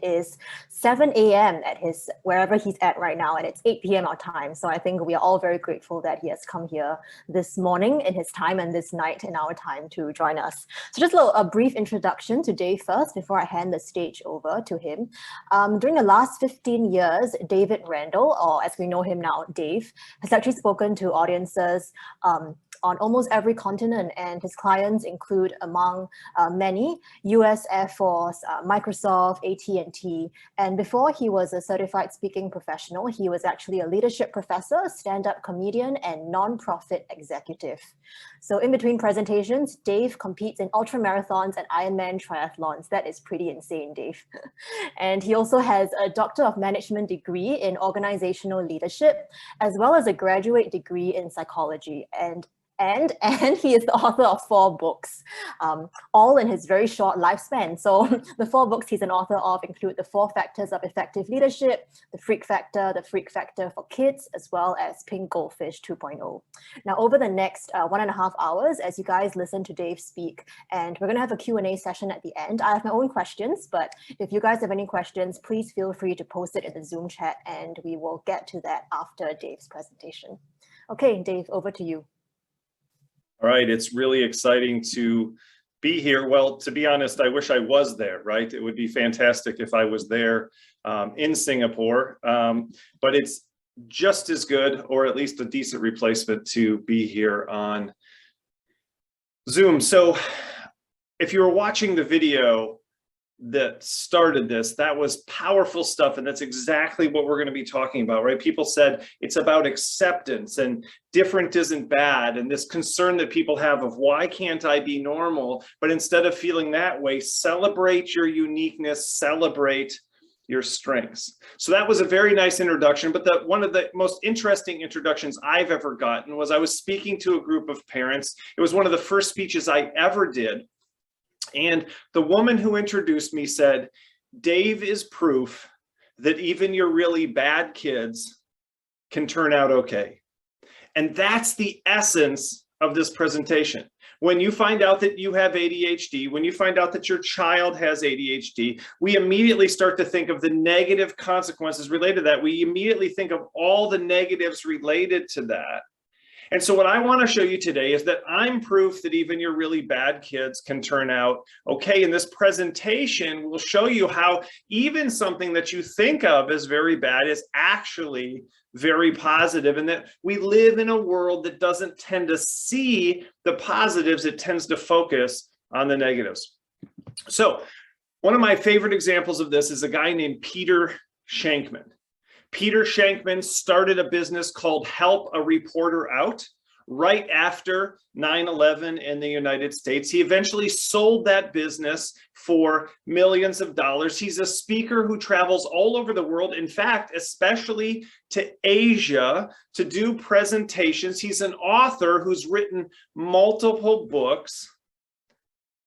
is 7 a.m. at wherever he's at right now, and it's 8 p.m. our time. So I think we are all very grateful that he has come here this morning in his time and this night in our time to join us. So just a brief introduction to Dave first before I hand the stage over to him. During the last 15 years, David Rendall, or as we know him now, Dave, has actually spoken to audiences on almost every continent, and his clients include, among many, US Air Force, Microsoft, AT&T, and before he was a certified speaking professional, he was actually a leadership professor, stand-up comedian, and non-profit executive. So in between presentations, Dave competes in ultramarathons and Ironman triathlons. That is pretty insane, Dave. And he also has a Doctor of Management degree in organizational leadership, as well as a graduate degree in psychology. And he is the author of 4 books, all in his very short lifespan. So the 4 books he's an author of include The 4 Factors of Effective Leadership, The Freak Factor for Kids, as well as Pink Goldfish 2.0. Now, over the next 1.5 hours, as you guys listen to Dave speak, and we're going to have a Q&A session at the end. I have my own questions, but if you guys have any questions, please feel free to post it in the Zoom chat, and we will get to that after Dave's presentation. Okay, Dave, over to you. All right, it's really exciting to be here. Well, to be honest, I wish I was there, right? It would be fantastic if I was there in Singapore, but it's just as good, or at least a decent replacement, to be here on Zoom. So if you were watching the video that started this, that was powerful stuff, and that's exactly what we're going to be talking about, right? People said it's about acceptance, and different isn't bad, and this concern that people have of why can't I be normal, but instead of feeling that way, celebrate your uniqueness, celebrate your strengths. So that was a very nice introduction, but one of the most interesting introductions I've ever gotten was I was speaking to a group of parents. It was one of the first speeches I ever did. And the woman who introduced me said, Dave is proof that even your really bad kids can turn out okay. And that's the essence of this presentation. When you find out that you have ADHD, when you find out that your child has ADHD, we immediately start to think of the negative consequences related to that. We immediately think of all the negatives related to that. And so what I want to show you today is that I'm proof that even your really bad kids can turn out okay. In this presentation, we'll show you how even something that you think of as very bad is actually very positive, and that we live in a world that doesn't tend to see the positives, it tends to focus on the negatives. So one of my favorite examples of this is a guy named Peter Shankman. Peter Shankman started a business called Help a Reporter Out right after 9/11 in the United States. He eventually sold that business for millions of dollars. He's a speaker who travels all over the world, in fact, especially to Asia, to do presentations. He's an author who's written multiple books.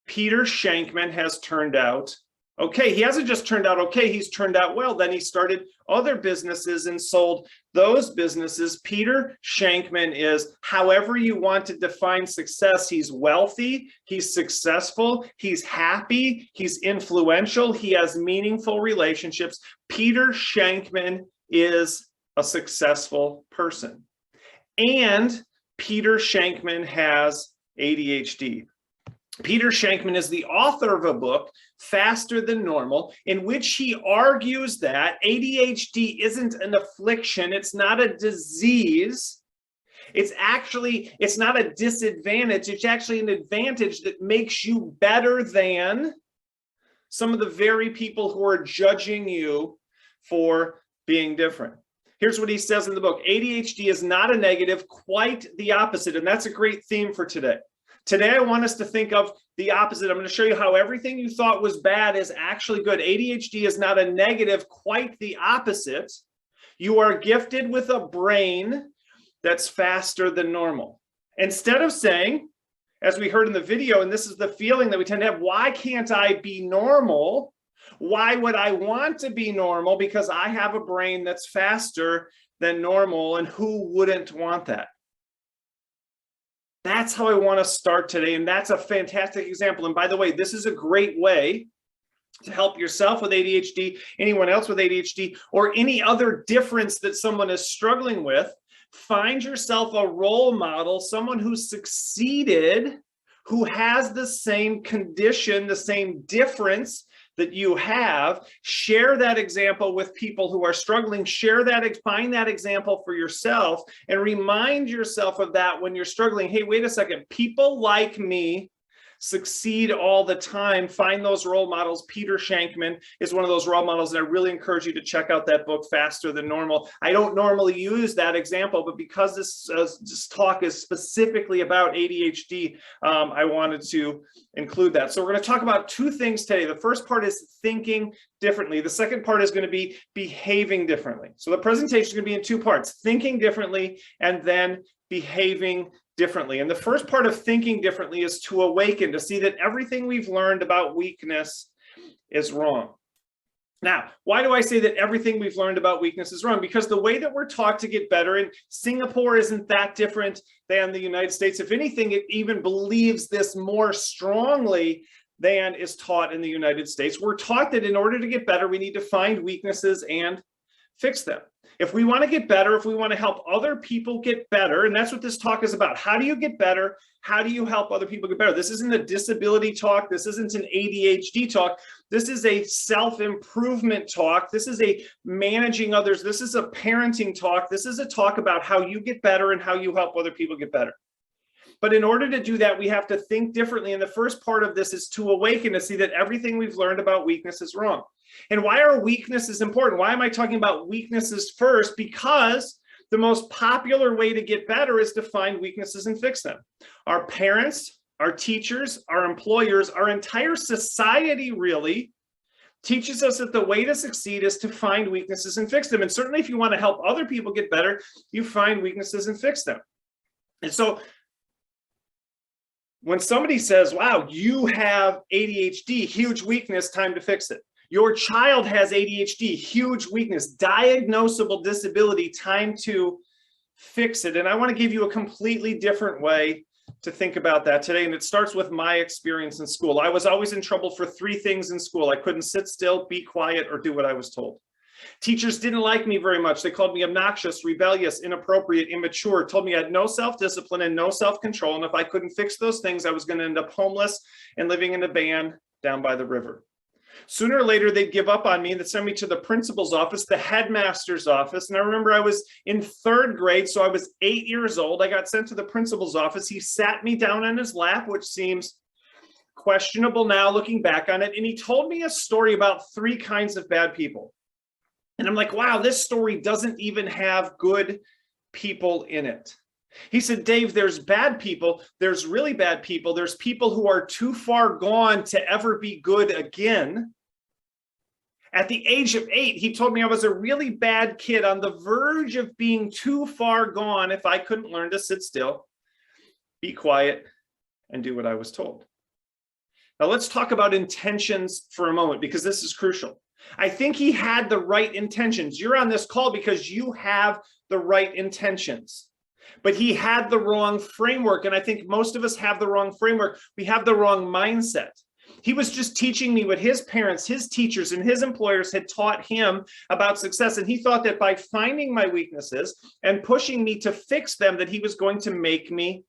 Peter Shankman has turned out okay. He hasn't just turned out okay, he's turned out well. Then he started other businesses and sold those businesses. Peter Shankman is, however you want to define success, he's wealthy, he's successful, he's happy, he's influential, he has meaningful relationships. Peter Shankman is a successful person. And Peter Shankman has ADHD. Peter Shankman is the author of a book, Faster Than Normal, in which he argues that ADHD isn't an affliction, it's not a disease, it's not a disadvantage, it's actually an advantage that makes you better than some of the very people who are judging you for being different. Here's what he says in the book: ADHD is not a negative, quite the opposite, and that's a great theme for today. Today, I want us to think of the opposite. I'm going to show you how everything you thought was bad is actually good. ADHD is not a negative, quite the opposite. You are gifted with a brain that's faster than normal. Instead of saying, as we heard in the video, and this is the feeling that we tend to have, why can't I be normal? Why would I want to be normal? Because I have a brain that's faster than normal, and who wouldn't want that? That's how I want to start today, and that's a fantastic example. And by the way, this is a great way to help yourself with ADHD, anyone else with ADHD, or any other difference that someone is struggling with, find yourself a role model, someone who succeeded, who has the same condition, the same difference that you have. Share that example with people who are struggling. Share that, find that example for yourself, and remind yourself of that when you're struggling. Hey, wait a second, people like me succeed all the time. Find those role models. Peter Shankman is one of those role models, and I really encourage you to check out that book, Faster Than Normal. I don't normally use that example, but because this talk is specifically about ADHD, I wanted to include that. So we're going to talk about two things today. The first part is thinking differently. The second part is going to be behaving differently. So the presentation is going to be in two parts: thinking differently and then behaving differently. And the first part of thinking differently is to awaken, to see that everything we've learned about weakness is wrong. Now, why do I say that everything we've learned about weakness is wrong? Because the way that we're taught to get better, and Singapore isn't that different than the United States. If anything, it even believes this more strongly than is taught in the United States. We're taught that in order to get better, we need to find weaknesses and fix them. If we want to get better, if we want to help other people get better, and that's what this talk is about. How do you get better? How do you help other people get better? This isn't a disability talk. This isn't an ADHD talk. This is a self-improvement talk. This is a managing others. This is a parenting talk. This is a talk about how you get better and how you help other people get better. But in order to do that, we have to think differently. And the first part of this is to awaken, to see that everything we've learned about weakness is wrong. And why are weaknesses important? Why am I talking about weaknesses first? Because the most popular way to get better is to find weaknesses and fix them. Our parents, our teachers, our employers, our entire society really teaches us that the way to succeed is to find weaknesses and fix them. And certainly if you want to help other people get better, you find weaknesses and fix them. And so when somebody says, wow, you have ADHD, huge weakness, time to fix it. Your child has ADHD, huge weakness, diagnosable disability, time to fix it. And I want to give you a completely different way to think about that today. And it starts with my experience in school. I was always in trouble for three things in school. I couldn't sit still, be quiet, or do what I was told. Teachers didn't like me very much. They called me obnoxious, rebellious, inappropriate, immature, told me I had no self-discipline and no self-control. And if I couldn't fix those things, I was going to end up homeless and living in a van down by the river. Sooner or later, they'd give up on me and they'd send me to the principal's office, the headmaster's office. And I remember I was in third grade, so I was 8 years old. I got sent to the principal's office. He sat me down on his lap, which seems questionable now looking back on it. And he told me a story about three kinds of bad people. And I'm like, wow, this story doesn't even have good people in it. He said, Dave, there's bad people. There's really bad people. There's people who are too far gone to ever be good again. At the age of 8, he told me I was a really bad kid on the verge of being too far gone if I couldn't learn to sit still, be quiet, and do what I was told. Now let's talk about intentions for a moment, because this is crucial. I think he had the right intentions. You're on this call because you have the right intentions. But he had the wrong framework. And I think most of us have the wrong framework. We have the wrong mindset. He was just teaching me what his parents, his teachers, and his employers had taught him about success. And he thought that by finding my weaknesses and pushing me to fix them, that he was going to make me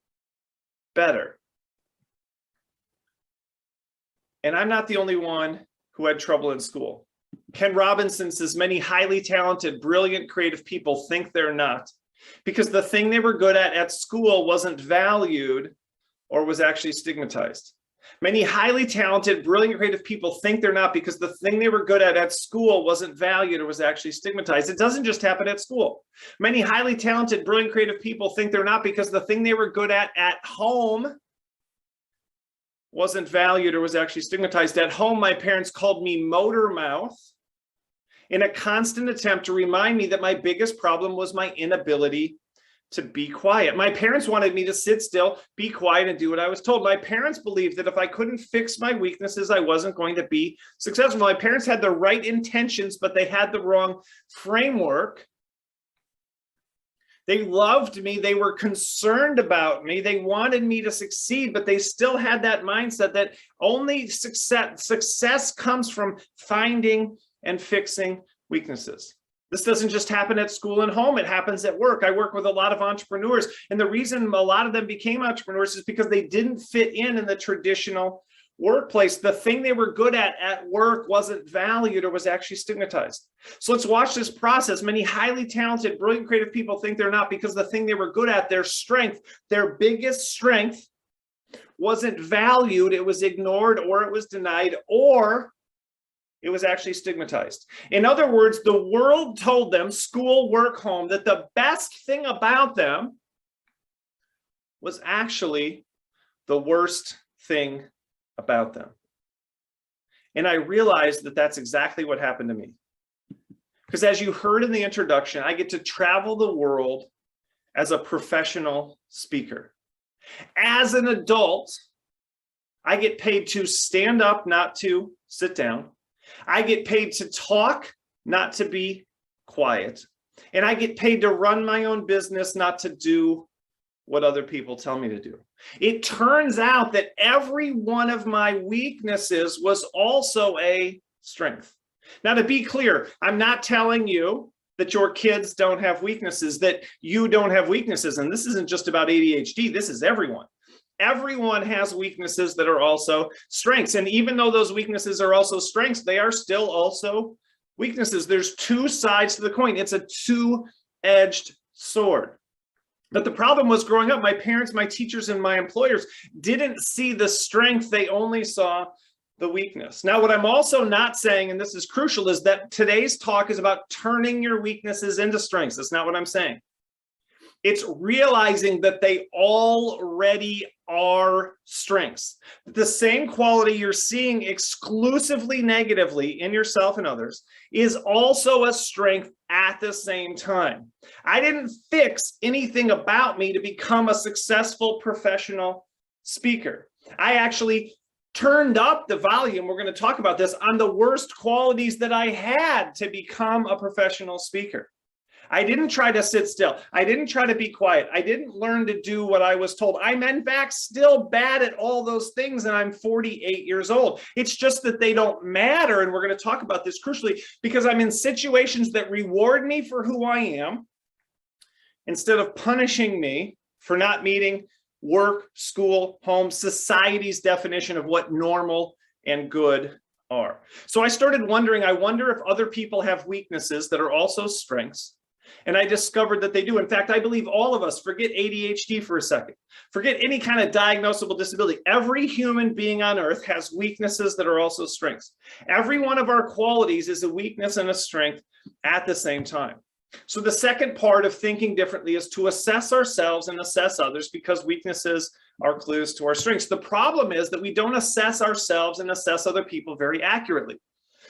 better. And I'm not the only one who had trouble in school. Ken Robinson says many highly talented, brilliant, creative people think they're not, because the thing they were good at school wasn't valued or was actually stigmatized. Many highly talented, brilliant, creative people think they're not because the thing they were good at school wasn't valued or was actually stigmatized. It doesn't just happen at school. Many highly talented, brilliant, creative people think they're not because the thing they were good at home wasn't valued or was actually stigmatized. At home, my parents called me motor mouth in a constant attempt to remind me that my biggest problem was my inability to be quiet. My parents wanted me to sit still, be quiet, and do what I was told. My parents believed that if I couldn't fix my weaknesses, I wasn't going to be successful. My parents had the right intentions, but they had the wrong framework. They loved me. They were concerned about me. They wanted me to succeed, but they still had that mindset that only success comes from finding and fixing weaknesses. This doesn't just happen at school and home. It happens at work. I work with a lot of entrepreneurs, and the reason a lot of them became entrepreneurs is because they didn't fit in the traditional workplace. The thing they were good at work wasn't valued or was actually stigmatized. So let's watch this process. Many highly talented, brilliant, creative people think they're not because the thing they were good at, their strength, their biggest strength, wasn't valued. It was ignored, or it was denied, or it was actually stigmatized. In other words, the world told them, school, work, home, that the best thing about them was actually the worst thing about them. And I realized that that's exactly what happened to me. Because as you heard in the introduction, I get to travel the world as a professional speaker. As an adult, I get paid to stand up, not to sit down. I get paid to talk, not to be quiet. And I get paid to run my own business, not to do what other people tell me to do. It turns out that every one of my weaknesses was also a strength. Now, to be clear, I'm not telling you that your kids don't have weaknesses, that you don't have weaknesses. And this isn't just about ADHD. This is everyone. Everyone has weaknesses that are also strengths. And even though those weaknesses are also strengths, they are still also weaknesses. There's two sides to the coin. It's a two-edged sword. But the problem was, growing up, my parents, my teachers, and my employers didn't see the strength. They only saw the weakness. Now, what I'm also not saying, and this is crucial, is that today's talk is about turning your weaknesses into strengths. That's not what I'm saying. It's realizing that they already are strengths. The same quality you're seeing exclusively negatively in yourself and others is also a strength at the same time. I didn't fix anything about me to become a successful professional speaker. I actually turned up the volume, we're going to talk about this, on the worst qualities that I had to become a professional speaker. I didn't try to sit still. I didn't try to be quiet. I didn't learn to do what I was told. I'm in fact still bad at all those things, and I'm 48 years old. It's just that they don't matter, and we're going to talk about this crucially, because I'm in situations that reward me for who I am instead of punishing me for not meeting work, school, home, society's definition of what normal and good are. So I started wondering, I wonder if other people have weaknesses that are also strengths. And I discovered that they do. In fact, I believe all of us, forget ADHD for a second, forget any kind of diagnosable disability. Every human being on earth has weaknesses that are also strengths. Every one of our qualities is a weakness and a strength at the same time. So the second part of thinking differently is to assess ourselves and assess others, because weaknesses are clues to our strengths. The problem is that we don't assess ourselves and assess other people very accurately.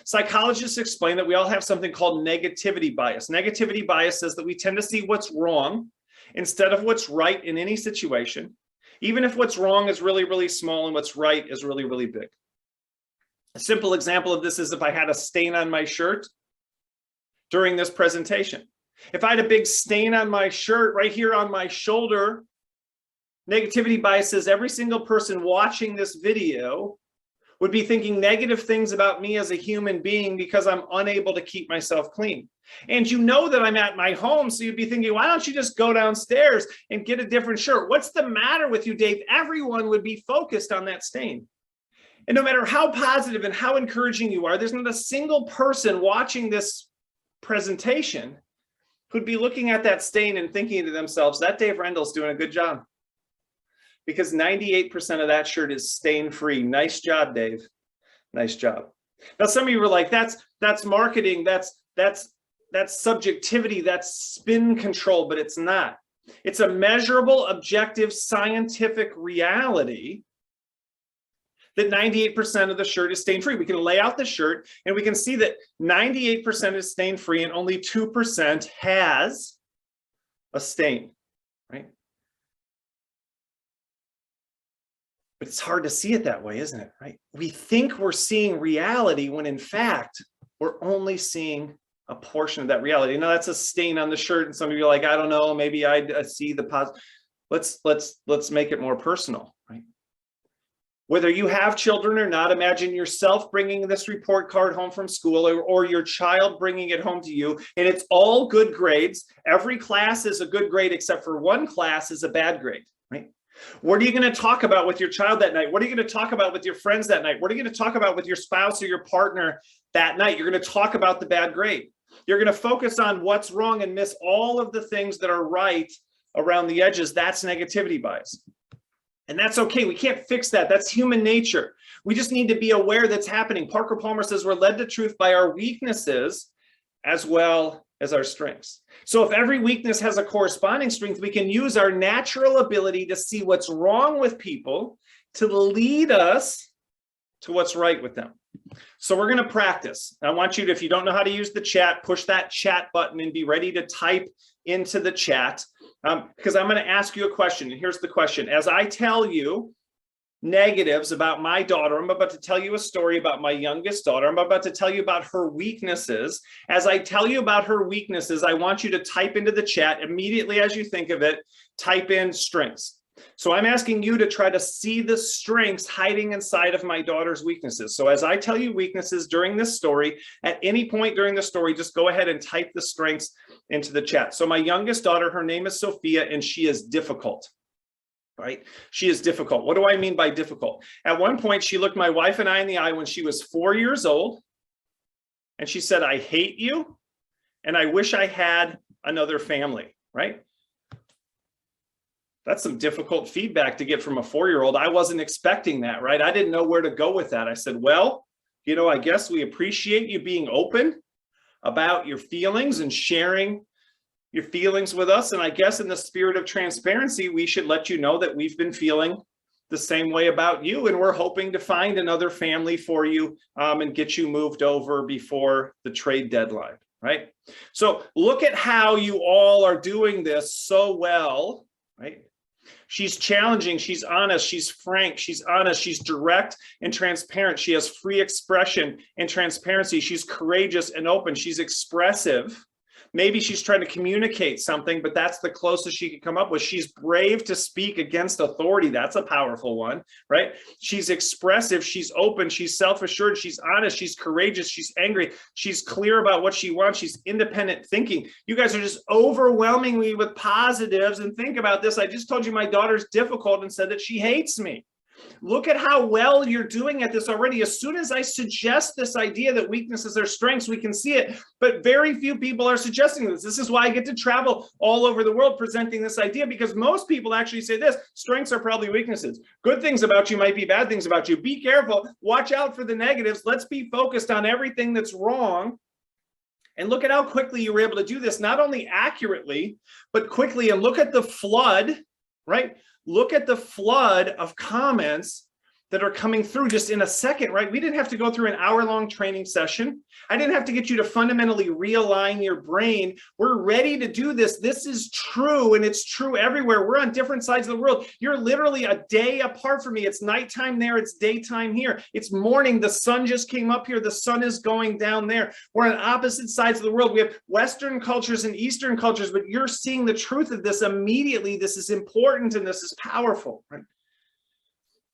Psychologists explain that we all have something called negativity bias. Negativity bias says that we tend to see what's wrong instead of what's right in any situation, even if what's wrong is really, really small and what's right is really, really big. A simple example of this is if I had a stain on my shirt during this presentation. If I had a big stain on my shirt right here on my shoulder, negativity bias says every single person watching this video would be thinking negative things about me as a human being because I'm unable to keep myself clean. And you know that I'm at my home, so you'd be thinking, why don't you just go downstairs and get a different shirt? What's the matter with you, Dave? Everyone would be focused on that stain. And no matter how positive and how encouraging you are, there's not a single person watching this presentation who'd be looking at that stain and thinking to themselves, that Dave Rendall's doing a good job. Because 98% of that shirt is stain-free. Nice job, Dave. Nice job. Now, some of you were like, that's marketing, that's subjectivity, that's spin control, but it's not. It's a measurable, objective, scientific reality that 98% of the shirt is stain-free. We can lay out the shirt and we can see that 98% is stain-free and only 2% has a stain, right? But it's hard to see it that way, isn't it, right? We think we're seeing reality when in fact, we're only seeing a portion of that reality. Now that's a stain on the shirt, and some of you are like, I don't know, maybe I see the positive. Let's make it more personal, right? Whether you have children or not, imagine yourself bringing this report card home from school, or your child bringing it home to you, and it's all good grades. Every class is a good grade except for one class is a bad grade, right? What are you going to talk about with your child that night? What are you going to talk about with your friends that night? What are you going to talk about with your spouse or your partner that night? You're going to talk about the bad grade. You're going to focus on what's wrong and miss all of the things that are right around the edges. That's negativity bias. And that's okay. We can't fix that. That's human nature. We just need to be aware that's happening. Parker Palmer says we're led to truth by our weaknesses as well as our strengths. So if every weakness has a corresponding strength, we can use our natural ability to see what's wrong with people to lead us to what's right with them. So we're going to practice. I want you to, if you don't know how to use the chat, push that chat button and be ready to type into the chat, because I'm going to ask you a question. And here's the question. As I tell you negatives about my daughter, I'm about to tell you a story about my youngest daughter. I'm about to tell you about her weaknesses. As I tell you about her weaknesses, I want you to type into the chat immediately as you think of it, type in strengths. So I'm asking you to try to see the strengths hiding inside of my daughter's weaknesses. So as I tell you weaknesses during this story, at any point during the story, just go ahead and type the strengths into the chat. So my youngest daughter, her name is Sophia, and she is difficult, right? She is difficult. What do I mean by difficult? At one point, she looked my wife and I in the eye when she was 4 years old, and she said, I hate you, and I wish I had another family, right? That's some difficult feedback to get from a 4-year-old. I wasn't expecting that, right? I didn't know where to go with that. I said, well, you know, I guess we appreciate you being open about your feelings and sharing your feelings with us. And I guess in the spirit of transparency, we should let you know that we've been feeling the same way about you. And we're hoping to find another family for you and get you moved over before the trade deadline, right? So look at how you all are doing this so well, right? She's challenging, she's honest, she's frank, she's honest, she's direct and transparent. She has free expression and transparency. She's courageous and open. She's expressive. Maybe she's trying to communicate something, but that's the closest she could come up with. She's brave to speak against authority. That's a powerful one, right? She's expressive. She's open. She's self-assured. She's honest. She's courageous. She's angry. She's clear about what she wants. She's independent thinking. You guys are just overwhelming me with positives. And think about this. I just told you my daughter's difficult and said that she hates me. Look at how well you're doing at this already. As soon as I suggest this idea that weaknesses are strengths, we can see it. But very few people are suggesting this. This is why I get to travel all over the world presenting this idea, because most people actually say this: strengths are probably weaknesses. Good things about you might be bad things about you. Be careful. Watch out for the negatives. Let's be focused on everything that's wrong. And look at how quickly you were able to do this, not only accurately, but quickly. And look at the flood, right? Look at the flood of comments that are coming through just in a second, right? We didn't have to go through an hour-long training session. I didn't have to get you to fundamentally realign your brain. We're ready to do this. This is true, and it's true everywhere. We're on different sides of the world. You're literally a day apart from me. It's nighttime there. It's daytime here. It's morning. The sun just came up here. The sun is going down there. We're on opposite sides of the world. We have Western cultures and Eastern cultures, but you're seeing the truth of this immediately. This is important, and this is powerful, right?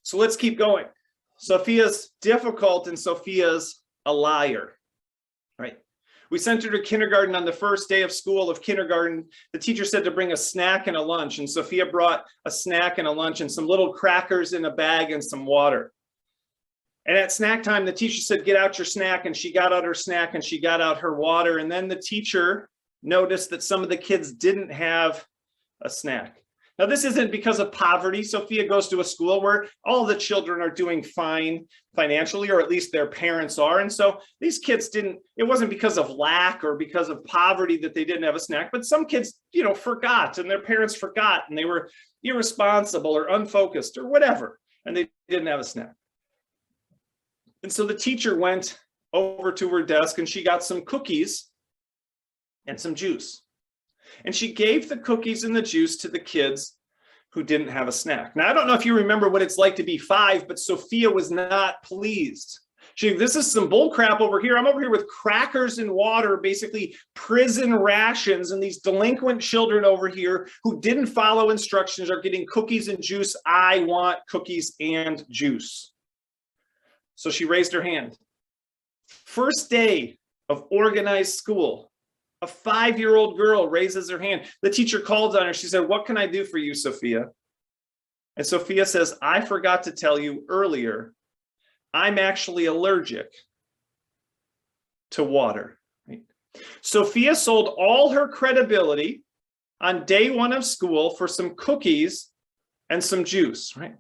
So let's keep going. Sophia's difficult and Sophia's a liar, right? We sent her to kindergarten on the first day of school of kindergarten. The teacher said to bring a snack and a lunch, and Sophia brought a snack and a lunch and some little crackers in a bag and some water. And at snack time, the teacher said, get out your snack, and she got out her snack and she got out her water. And then the teacher noticed that some of the kids didn't have a snack. Now, this isn't because of poverty. Sophia goes to a school where all the children are doing fine financially, or at least their parents are. And so these kids didn't, it wasn't because of lack or because of poverty that they didn't have a snack, but some kids, you know, forgot, and their parents forgot, and they were irresponsible or unfocused or whatever, and they didn't have a snack. And so the teacher went over to her desk and she got some cookies and some juice. And she gave the cookies and the juice to the kids who didn't have a snack. Now, I don't know if you remember what it's like to be 5, but Sophia was not pleased. This is some bull crap over here. I'm over here with crackers and water, basically prison rations, and these delinquent children over here who didn't follow instructions are getting cookies and juice. I want cookies and juice. So she raised her hand. First day of organized school, a 5-year-old girl raises her hand. The teacher called on her. She said, "What can I do for you, Sophia?" And Sophia says, "I forgot to tell you earlier, I'm actually allergic to water." Right? Sophia sold all her credibility on day 1 of school for some cookies and some juice, right?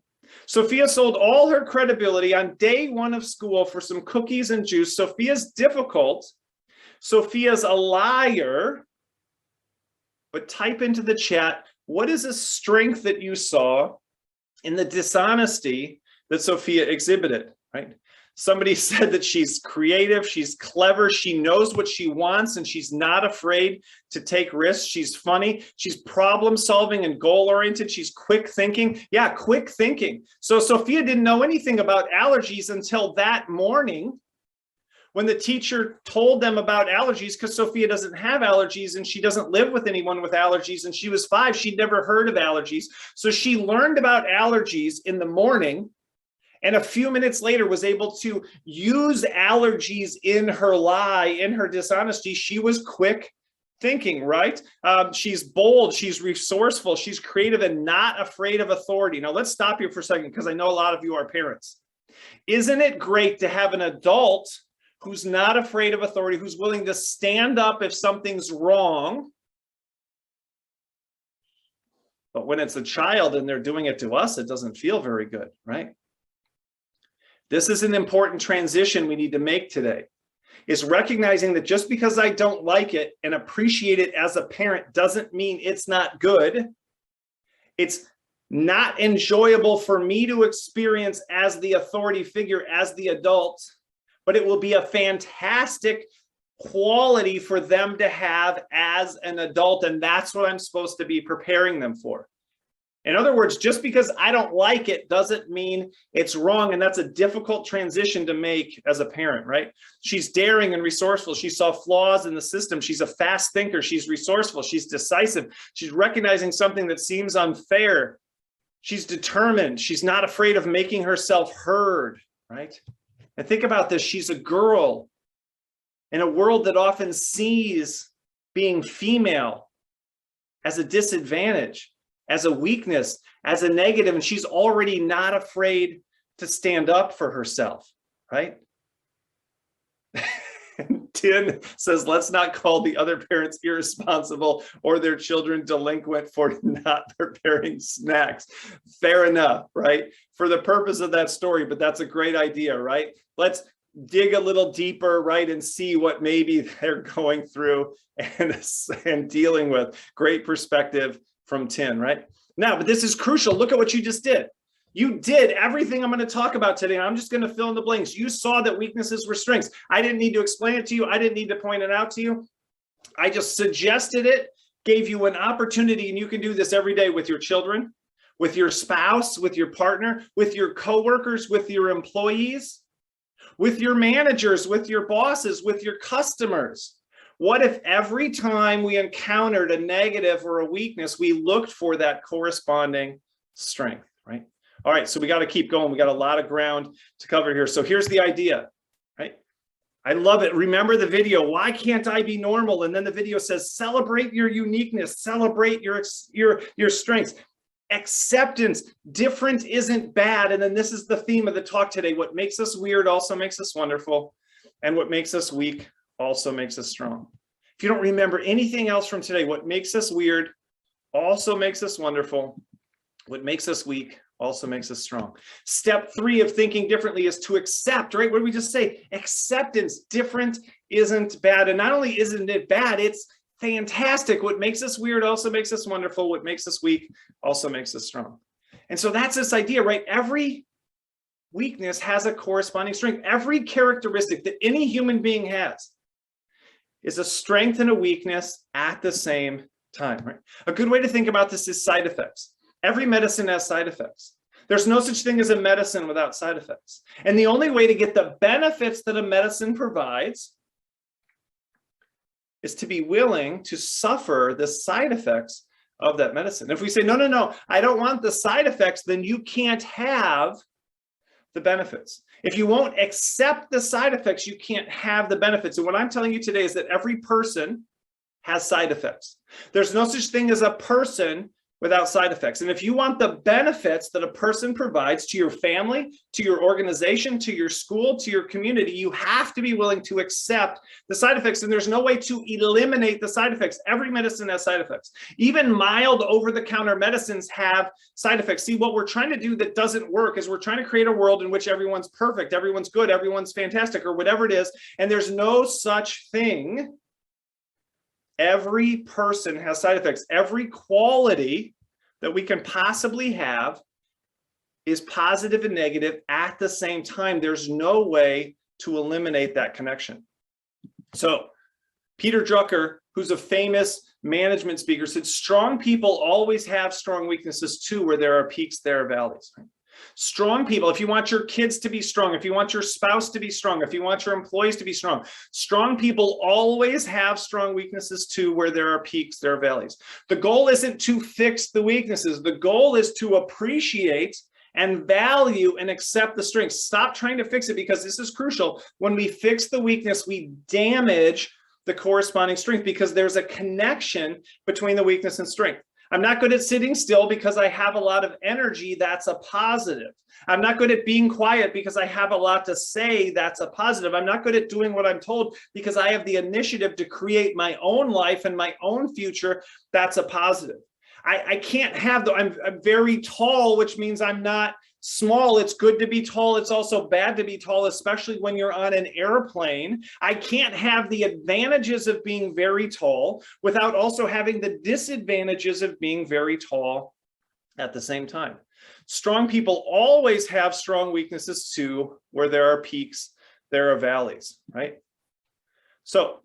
Sophia sold all her credibility on day 1 of school for some cookies and juice. Sophia's difficult. Sophia's a liar. But type into the chat, what is a strength that you saw in the dishonesty that Sophia exhibited, right? Somebody said that she's creative, she's clever, she knows what she wants, and she's not afraid to take risks. She's funny, she's problem solving and goal oriented, she's quick thinking. Yeah, quick thinking. So Sophia didn't know anything about allergies until that morning when the teacher told them about allergies, because Sophia doesn't have allergies and she doesn't live with anyone with allergies, and she was 5, she'd never heard of allergies. So she learned about allergies in the morning, and a few minutes later was able to use allergies in her lie, in her dishonesty. She was quick thinking, right? She's bold, she's resourceful, she's creative, and not afraid of authority. Now let's stop here for a second, because I know a lot of you are parents. Isn't it great to have an adult who's not afraid of authority, who's willing to stand up if something's wrong? But when it's a child and they're doing it to us, it doesn't feel very good, right? This is an important transition we need to make today, is recognizing that just because I don't like it and appreciate it as a parent doesn't mean it's not good. It's not enjoyable for me to experience as the authority figure, as the adult, but it will be a fantastic quality for them to have as an adult, and that's what I'm supposed to be preparing them for. In other words, just because I don't like it doesn't mean it's wrong, and that's a difficult transition to make as a parent, right? She's daring and resourceful. She saw flaws in the system. She's a fast thinker. She's resourceful. She's decisive. She's recognizing something that seems unfair. She's determined. She's not afraid of making herself heard, right? And think about this. She's a girl in a world that often sees being female as a disadvantage, as a weakness, as a negative, and she's already not afraid to stand up for herself, right? Tin says, let's not call the other parents irresponsible or their children delinquent for not preparing snacks. Fair enough, right? For the purpose of that story, but that's a great idea, right? Let's dig a little deeper, right, and see what maybe they're going through and dealing with. Great perspective from Tin, right? Now, but this is crucial. Look at what you just did. You did everything I'm going to talk about today. I'm just going to fill in the blanks. You saw that weaknesses were strengths. I didn't need to explain it to you. I didn't need to point it out to you. I just suggested it, gave you an opportunity, and you can do this every day with your children, with your spouse, with your partner, with your coworkers, with your employees, with your managers, with your bosses, with your customers. What if every time we encountered a negative or a weakness, we looked for that corresponding strength, right? All right, so we got to keep going. We got a lot of ground to cover here. So here's the idea, right? I love it. Remember the video, why can't I be normal? And then the video says, celebrate your uniqueness, celebrate your strengths. Acceptance, different isn't bad. And then this is the theme of the talk today. What makes us weird also makes us wonderful. And what makes us weak also makes us strong. If you don't remember anything else from today, what makes us weird also makes us wonderful. What makes us weak also makes us strong. Step 3 of thinking differently is to accept, right? What did we just say? Acceptance, different isn't bad. And not only isn't it bad, it's fantastic. What makes us weird also makes us wonderful. What makes us weak also makes us strong. And so that's this idea, right? Every weakness has a corresponding strength. Every characteristic that any human being has is a strength and a weakness at the same time, right? A good way to think about this is side effects. Every medicine has side effects. There's no such thing as a medicine without side effects. And the only way to get the benefits that a medicine provides is to be willing to suffer the side effects of that medicine. If we say, no, no, no, I don't want the side effects, then you can't have the benefits. If you won't accept the side effects, you can't have the benefits. And what I'm telling you today is that every person has side effects. There's no such thing as a person without side effects. And if you want the benefits that a person provides to your family, to your organization, to your school, to your community, you have to be willing to accept the side effects. And there's no way to eliminate the side effects. Every medicine has side effects. Even mild over-the-counter medicines have side effects. See, what we're trying to do that doesn't work is we're trying to create a world in which everyone's perfect, everyone's good, everyone's fantastic, or whatever it is. And there's no such thing. Every person has side effects. Every quality that we can possibly have is positive and negative at the same time. There's no way to eliminate that connection. So Peter Drucker, who's a famous management speaker, said strong people always have strong weaknesses too, where there are peaks, there are valleys. Strong people, if you want your kids to be strong, if you want your spouse to be strong, if you want your employees to be strong people always have strong weaknesses too, where there are peaks, there are valleys. The goal isn't to fix the weaknesses. The goal is to appreciate and value and accept the strengths. Stop trying to fix it, because this is crucial. When we fix the weakness, we damage the corresponding strength, because there's a connection between the weakness and strength. I'm not good at sitting still because I have a lot of energy. That's a positive. I'm not good at being quiet because I have a lot to say. That's a positive. I'm not good at doing what I'm told because I have the initiative to create my own life and my own future. That's a positive. I can't have I'm very tall, which means I'm not small. It's good to be tall. It's also bad to be tall, especially when you're on an airplane. I can't have the advantages of being very tall without also having the disadvantages of being very tall at the same time. Strong people always have strong weaknesses too, where there are peaks, there are valleys, right? So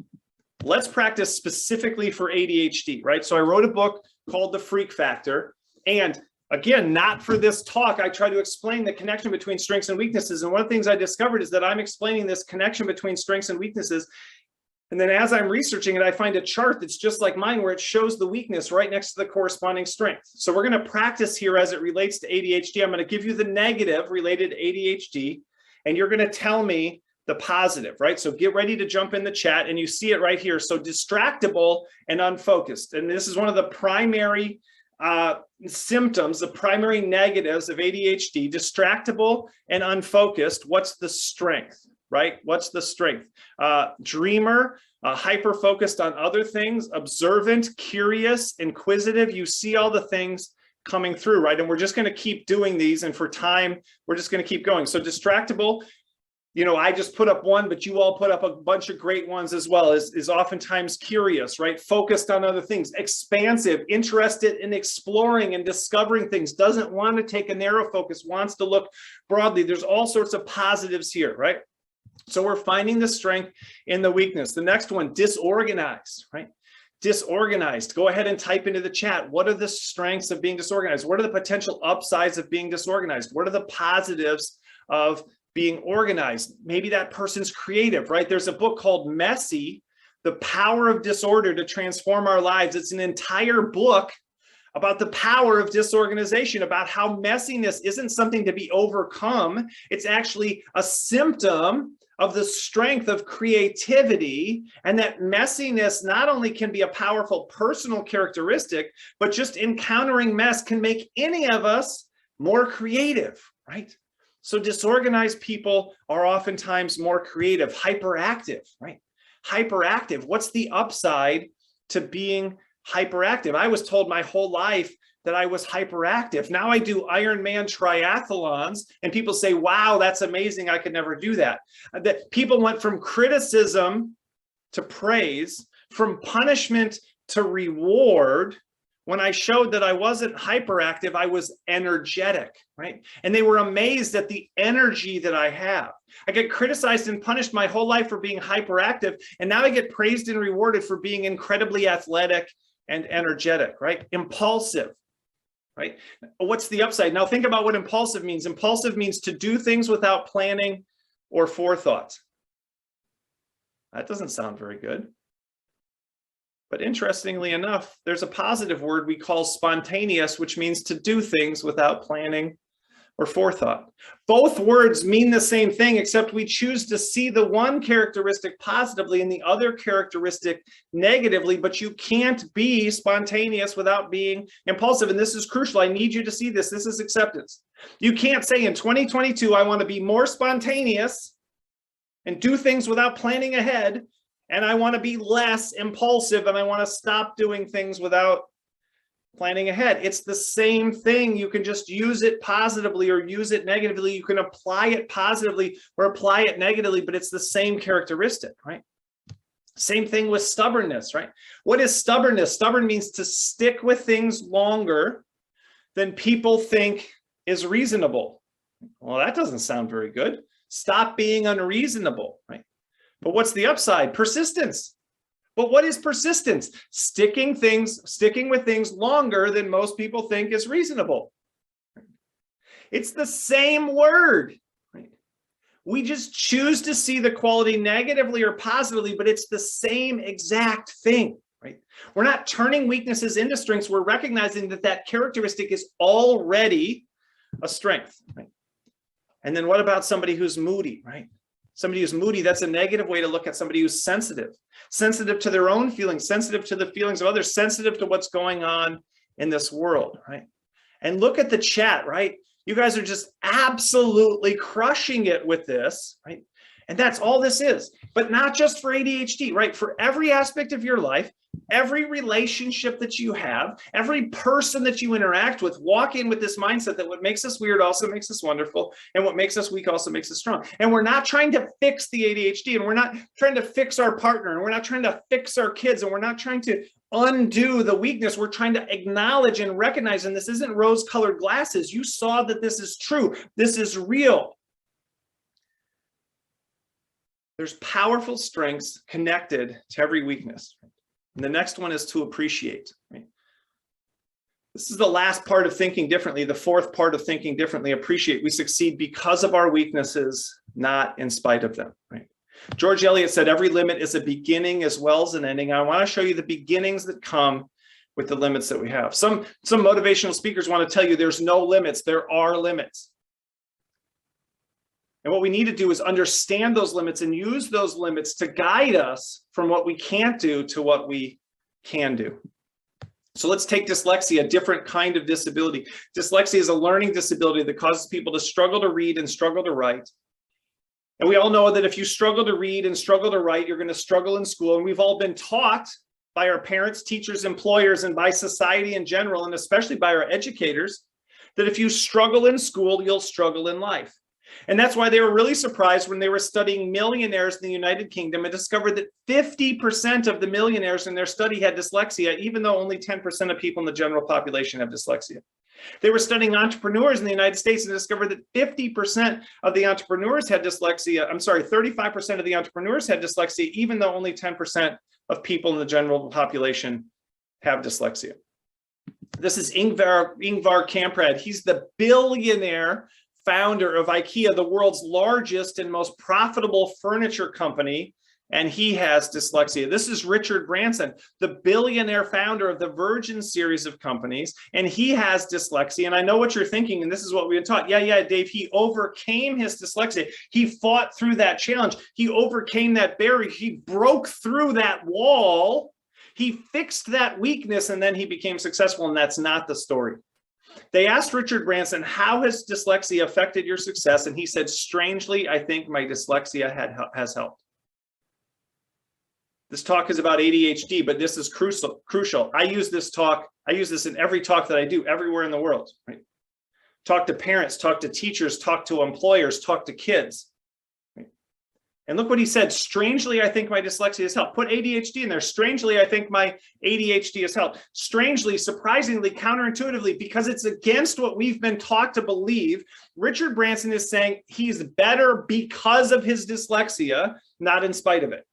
let's practice specifically for ADHD, right? So I wrote a book called The Freak Factor. And again, not for this talk, I try to explain the connection between strengths and weaknesses. And one of the things I discovered is that I'm explaining this connection between strengths and weaknesses. And then as I'm researching it, I find a chart that's just like mine, where it shows the weakness right next to the corresponding strength. So we're going to practice here as it relates to ADHD. I'm going to give you the negative related to ADHD, and you're going to tell me the positive, right? So get ready to jump in the chat, and you see it right here. So distractible and unfocused. And this is one of the primary symptoms, the primary negatives of ADHD, distractible and unfocused. What's the strength, right? What's the strength? Dreamer, hyper-focused on other things, observant, curious, inquisitive. You see all the things coming through, right? And we're just going to keep doing these. And for time, we're just going to keep going. So distractible, you know, I just put up one, but you all put up a bunch of great ones as well, is oftentimes curious, right? Focused on other things, expansive, interested in exploring and discovering things, doesn't want to take a narrow focus, wants to look broadly. There's all sorts of positives here, right? So we're finding the strength in the weakness. The next one, disorganized, right? Disorganized. Go ahead and type into the chat. What are the strengths of being disorganized? What are the potential upsides of being disorganized? What are the positives of being organized? Maybe that person's creative, right? There's a book called Messy, The Power of Disorder to Transform Our Lives. It's an entire book about the power of disorganization, about how messiness isn't something to be overcome. It's actually a symptom of the strength of creativity, and that messiness not only can be a powerful personal characteristic, but just encountering mess can make any of us more creative, right? So disorganized people are oftentimes more creative, hyperactive, right? Hyperactive. What's the upside to being hyperactive? I was told my whole life that I was hyperactive. Now I do Ironman triathlons, and people say, wow, that's amazing. I could never do that. That people went from criticism to praise, from punishment to reward. When I showed that I wasn't hyperactive, I was energetic, right? And they were amazed at the energy that I have. I get criticized and punished my whole life for being hyperactive, and now I get praised and rewarded for being incredibly athletic and energetic, right? Impulsive, right? What's the upside? Now think about what impulsive means. Impulsive means to do things without planning or forethought. That doesn't sound very good. But interestingly enough, there's a positive word we call spontaneous, which means to do things without planning or forethought. Both words mean the same thing, except we choose to see the one characteristic positively and the other characteristic negatively, but you can't be spontaneous without being impulsive. And this is crucial. I need you to see this. This is acceptance. You can't say in 2022, I want to be more spontaneous and do things without planning ahead, and I want to be less impulsive, and I want to stop doing things without planning ahead. It's the same thing. You can just use it positively or use it negatively. You can apply it positively or apply it negatively, but it's the same characteristic, right? Same thing with stubbornness, right? What is stubbornness? Stubborn means to stick with things longer than people think is reasonable. Well, that doesn't sound very good. Stop being unreasonable, right? But what's the upside? Persistence. But what is persistence? Sticking with things longer than most people think is reasonable. It's the same word, right? We just choose to see the quality negatively or positively, but it's the same exact thing, right? We're not turning weaknesses into strengths. We're recognizing that that characteristic is already a strength, right? And then what about somebody who's moody, right? Somebody who's moody, that's a negative way to look at somebody who's sensitive to their own feelings, sensitive to the feelings of others, sensitive to what's going on in this world, right? And look at the chat, right? You guys are just absolutely crushing it with this, right? And that's all this is, but not just for ADHD, right? For every aspect of your life, every relationship that you have, every person that you interact with, walk in with this mindset that what makes us weird also makes us wonderful, and what makes us weak also makes us strong. And we're not trying to fix the ADHD, and we're not trying to fix our partner, and we're not trying to fix our kids, and we're not trying to undo the weakness. We're trying to acknowledge and recognize, and this isn't rose-colored glasses. You saw that this is true. This is real. There's powerful strengths connected to every weakness. And the next one is to appreciate, right? This is the last part of thinking differently, the fourth part of thinking differently. Appreciate. We succeed because of our weaknesses, not in spite of them, right? George Eliot said, every limit is a beginning as well as an ending. I want to show you the beginnings that come with the limits that we have. Some motivational speakers want to tell you there's no limits. There are limits. And what we need to do is understand those limits and use those limits to guide us from what we can't do to what we can do. So let's take dyslexia, a different kind of disability. Dyslexia is a learning disability that causes people to struggle to read and struggle to write. And we all know that if you struggle to read and struggle to write, you're going to struggle in school. And we've all been taught by our parents, teachers, employers, and by society in general, and especially by our educators, that if you struggle in school, you'll struggle in life. And that's why they were really surprised when they were studying millionaires in the United Kingdom and discovered that 50% of the millionaires in their study had dyslexia, even though only 10% of people in the general population have dyslexia. They were studying entrepreneurs in the United States and discovered that 50% of the entrepreneurs had dyslexia. 35% of the entrepreneurs had dyslexia, even though only 10% of people in the general population have dyslexia. This is Ingvar Kamprad. He's the billionaire founder of IKEA, the world's largest and most profitable furniture company, and he has dyslexia. This is Richard Branson, the billionaire founder of the Virgin series of companies, and he has dyslexia. And I know what you're thinking, and this is what we've been taught. Yeah, Dave, he overcame his dyslexia. He fought through that challenge. He overcame that barrier. He broke through that wall. He fixed that weakness, and then he became successful, and that's not the story. They asked Richard Branson, how has dyslexia affected your success? And he said, strangely, I think my dyslexia has helped. This talk is about ADHD, but this is crucial. I use this in every talk that I do everywhere in the world, right? Talk to parents, talk to teachers, talk to employers, talk to kids. Right? And look what he said, strangely, I think my dyslexia has helped. Put ADHD in there. Strangely, I think my ADHD has helped. Strangely, surprisingly, counterintuitively, because it's against what we've been taught to believe, Richard Branson is saying he's better because of his dyslexia, not in spite of it.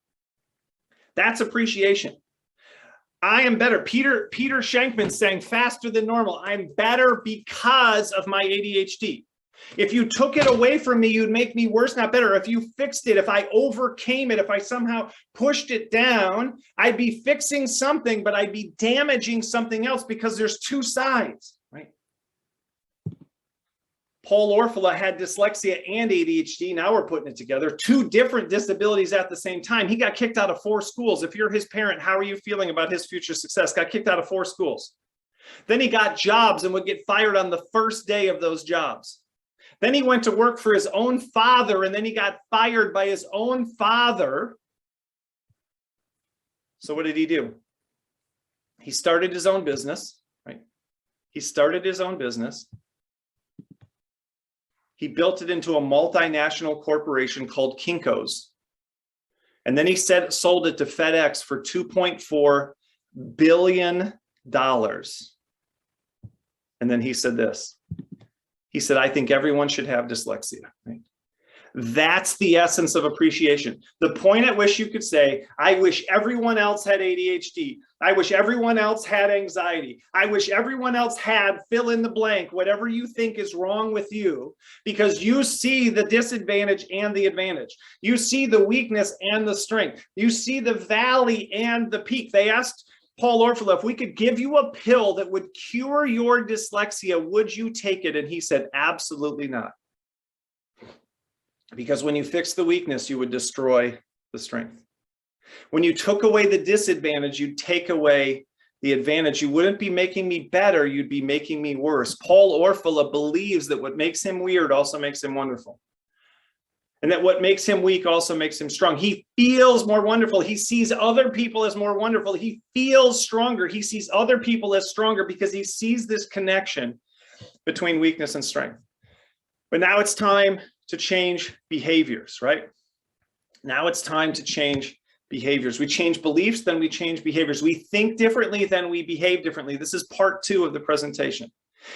That's appreciation. I am better. Peter Shankman saying faster than normal. I'm better because of my ADHD. If you took it away from me, you'd make me worse, not better. If you fixed it, if I overcame it, if I somehow pushed it down, I'd be fixing something, but I'd be damaging something else because there's two sides, right? Paul Orfila had dyslexia and ADHD. Now we're putting it together. Two different disabilities at the same time. He got kicked out of 4 schools. If you're his parent, how are you feeling about his future success? Got kicked out of 4 schools. Then he got jobs and would get fired on the first day of those jobs. Then he went to work for his own father, and then he got fired by his own father. So what did he do? He started his own business, right? He started his own business. He built it into a multinational corporation called Kinko's. And then he sold it to FedEx for $2.4 billion. And then he said this. He said, I think everyone should have dyslexia. Right? That's the essence of appreciation. The point at which you could say, I wish everyone else had ADHD. I wish everyone else had anxiety. I wish everyone else had fill in the blank, whatever you think is wrong with you, because you see the disadvantage and the advantage. You see the weakness and the strength. You see the valley and the peak. They asked Paul Orfila, if we could give you a pill that would cure your dyslexia, would you take it? And he said, absolutely not. Because when you fix the weakness, you would destroy the strength. When you took away the disadvantage, you'd take away the advantage. You wouldn't be making me better, you'd be making me worse. Paul Orfila believes that what makes him weird also makes him wonderful. And that what makes him weak also makes him strong. He feels more wonderful. He sees other people as more wonderful. He feels stronger. He sees other people as stronger because he sees this connection between weakness and strength. But now it's time to change behaviors, right? Now it's time to change behaviors. We change beliefs, then we change behaviors. We think differently, then we behave differently. This is part 2 of the presentation.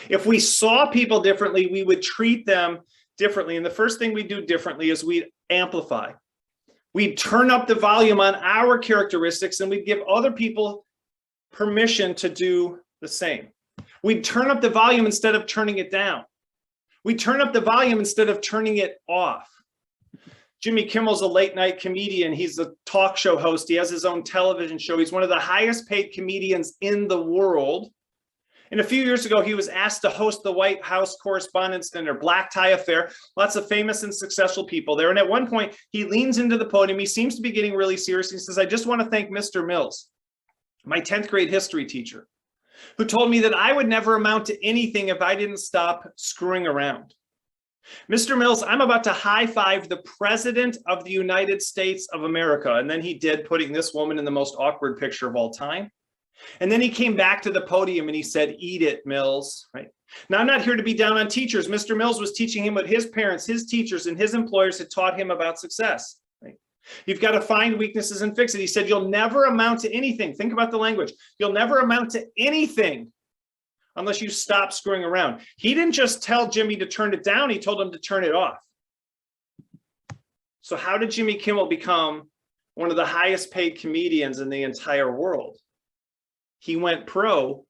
If we saw people differently, we would treat them differently. And the first thing we do differently is we amplify. We turn up the volume on our characteristics, and we give other people permission to do the same. We turn up the volume instead of turning it down. We turn up the volume instead of turning it off. Jimmy Kimmel's a late night comedian. He's a talk show host. He has his own television show. He's one of the highest paid comedians in the world. And a few years ago, he was asked to host the White House Correspondents' Dinner, black tie affair, lots of famous and successful people there. And at one point, he leans into the podium. He seems to be getting really serious. He says, I just want to thank Mr. Mills, my 10th grade history teacher, who told me that I would never amount to anything if I didn't stop screwing around. Mr. Mills, I'm about to high-five the President of the United States of America. And then he did, putting this woman in the most awkward picture of all time. And then he came back to the podium and he said, eat it, Mills, right? Now, I'm not here to be down on teachers. Mr. Mills was teaching him what his parents, his teachers, and his employers had taught him about success, right? You've got to find weaknesses and fix it. He said, you'll never amount to anything. Think about the language. You'll never amount to anything unless you stop screwing around. He didn't just tell Jimmy to turn it down. He told him to turn it off. So how did Jimmy Kimmel become one of the highest paid comedians in the entire world? He went pro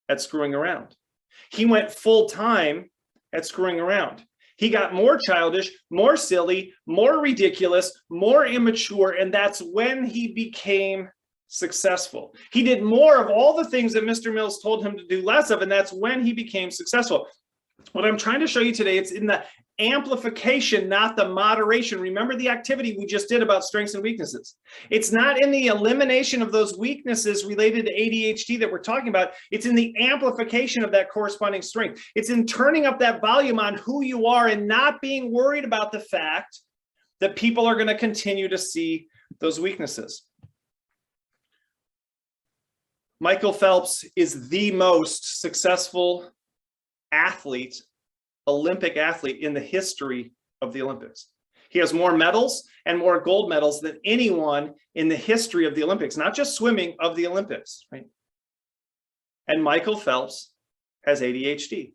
at screwing around. He went full time at screwing around. He got more childish, more silly, more ridiculous, more immature, and that's when he became successful. He did more of all the things that Mr. Mills told him to do less of, and that's when he became successful. What I'm trying to show you today, it's in the amplification, not the moderation. Remember the activity we just did about strengths and weaknesses. It's not in the elimination of those weaknesses related to ADHD that we're talking about. It's in the amplification of that corresponding strength. It's in turning up that volume on who you are and not being worried about the fact that people are going to continue to see those weaknesses. Michael Phelps is the most successful athlete, Olympic athlete in the history of the Olympics. He has more medals and more gold medals than anyone in the history of the Olympics, not just swimming, of the Olympics, right? And Michael Phelps has ADHD.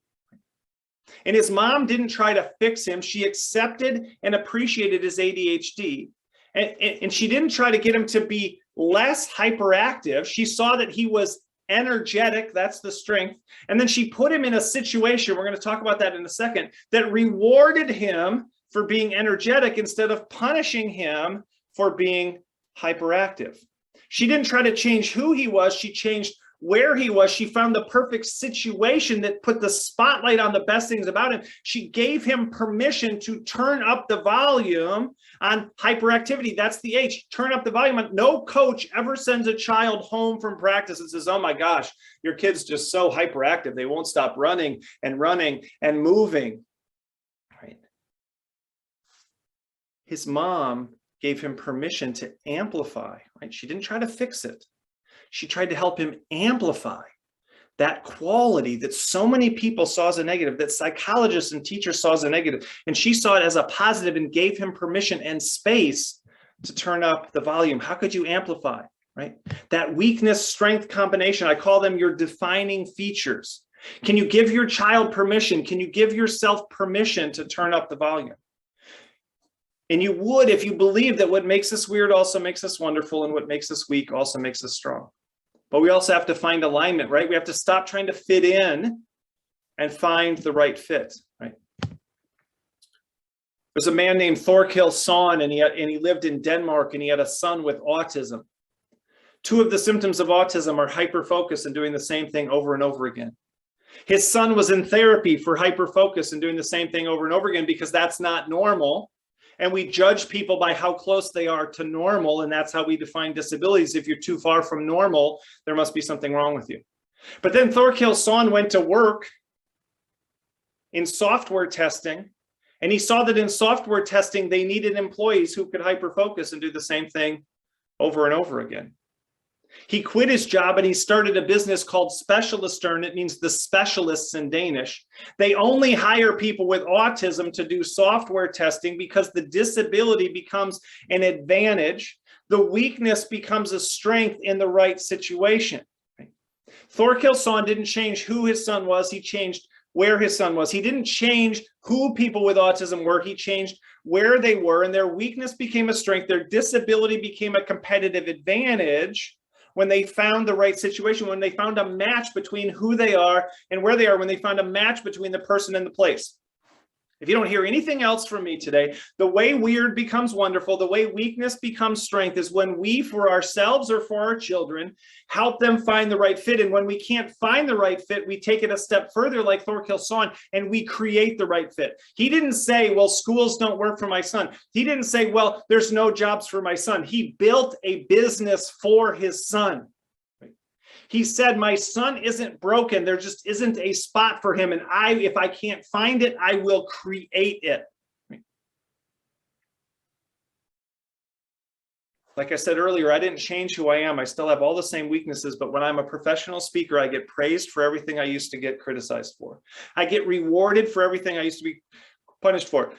And his mom didn't try to fix him. She accepted and appreciated his ADHD. And she didn't try to get him to be less hyperactive. She saw that he was energetic, that's the strength. And then she put him in a situation, we're going to talk about that in a second, that rewarded him for being energetic instead of punishing him for being hyperactive. She didn't try to change who he was, she changed where he was. She found the perfect situation that put the spotlight on the best things about him. She gave him permission to turn up the volume on hyperactivity. That's the H, turn up the volume. No coach ever sends a child home from practice and says, oh my gosh, your kid's just so hyperactive. They won't stop running and moving. Right? His mom gave him permission to amplify, right? She didn't try to fix it. She tried to help him amplify that quality that so many people saw as a negative, that psychologists and teachers saw as a negative. And she saw it as a positive and gave him permission and space to turn up the volume. How could you amplify, right? That weakness strength combination, I call them your defining features. Can you give your child permission? Can you give yourself permission to turn up the volume? And you would if you believe that what makes us weird also makes us wonderful, and what makes us weak also makes us strong. But we also have to find alignment, right? We have to stop trying to fit in and find the right fit, right? There's a man named Thorkild Sohn, and he lived in Denmark, and he had a son with autism. Two of the symptoms of autism are hyperfocus and doing the same thing over and over again. His son was in therapy for hyperfocus and doing the same thing over and over again because that's not normal. And we judge people by how close they are to normal, and that's how we define disabilities. If you're too far from normal, there must be something wrong with you. But then Thorkild Sohn went to work in software testing, and he saw that in software testing, they needed employees who could hyperfocus and do the same thing over and over again. He quit his job and he started a business called Specialisterne. It means the specialists in Danish. They only hire people with autism to do software testing because the disability becomes an advantage. The weakness becomes a strength in the right situation. Thorkild Sohn didn't change who his son was. He changed where his son was. He didn't change who people with autism were. He changed where they were, and their weakness became a strength. Their disability became a competitive advantage when they found the right situation, when they found a match between who they are and where they are, when they found a match between the person and the place. If you don't hear anything else from me today, the way weird becomes wonderful, the way weakness becomes strength is when we, for ourselves or for our children, help them find the right fit. And when we can't find the right fit, we take it a step further like Thorkild Sohn and we create the right fit. He didn't say, well, schools don't work for my son. He didn't say, well, there's no jobs for my son. He built a business for his son. He said, my son isn't broken. There just isn't a spot for him. And if I can't find it, I will create it. Like I said earlier, I didn't change who I am. I still have all the same weaknesses, but when I'm a professional speaker, I get praised for everything I used to get criticized for. I get rewarded for everything I used to be punished for.